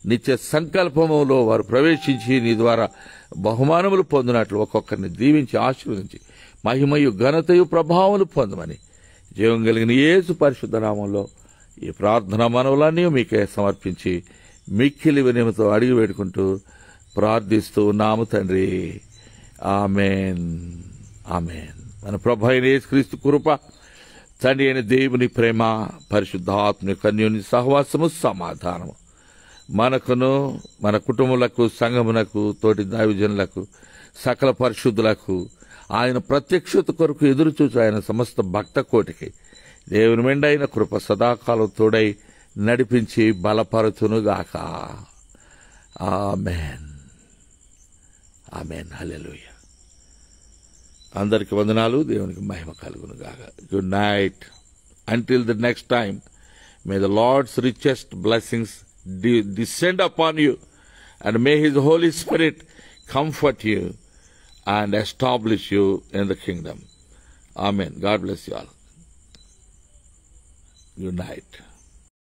Speaker 1: నిత్య సంకల్పములో వారు ప్రవేశించి నీ ద్వారా బహుమానములు పొందినట్లు ఒక్కొక్కరిని దీవించి ఆశీర్వదించి మహిమయు ఘనతయు ప్రభావములు పొందమని జీవం కలిగిన యేసు పరిశుద్ధ నామంలో ఈ ప్రార్థనా మనవులన్నీ మీకే సమర్పించి మిక్కిలి వినయముతో అడిగి వేడుకుంటూ ప్రార్థిస్తూ ఉన్నాము తండ్రి. ఆమేన్, ఆమేన్. మన ప్రభు అయిన యేసుక్రీస్తు కృప, తండ్రి అయిన దేవుని ప్రేమ, పరిశుద్ధాత్మ కన్యుని సహవాసము, సమాధానము మనకును, మన కుటుంబములకు, సంఘమునకు, తోటి దైవజనులకు, సకల పరిశుద్ధులకు, ఆయన ప్రత్యక్షత కొరకు ఎదురుచూచు ఆయన సమస్త భక్త కోటికి దేవుని మెండైన కృప సదాకాలం తోడై నడిపించి బలపరచునుగాక. ఆమేన్, ఆమేన్. హల్లెలూయా. అందరికి వందనాలు. దేవునికి మహిమ కలుగునుగాక. Good night. Until the next time, may the Lord's richest blessings descend upon you, and may His Holy Spirit comfort you and establish you in the kingdom. Amen. God bless you all. Good night.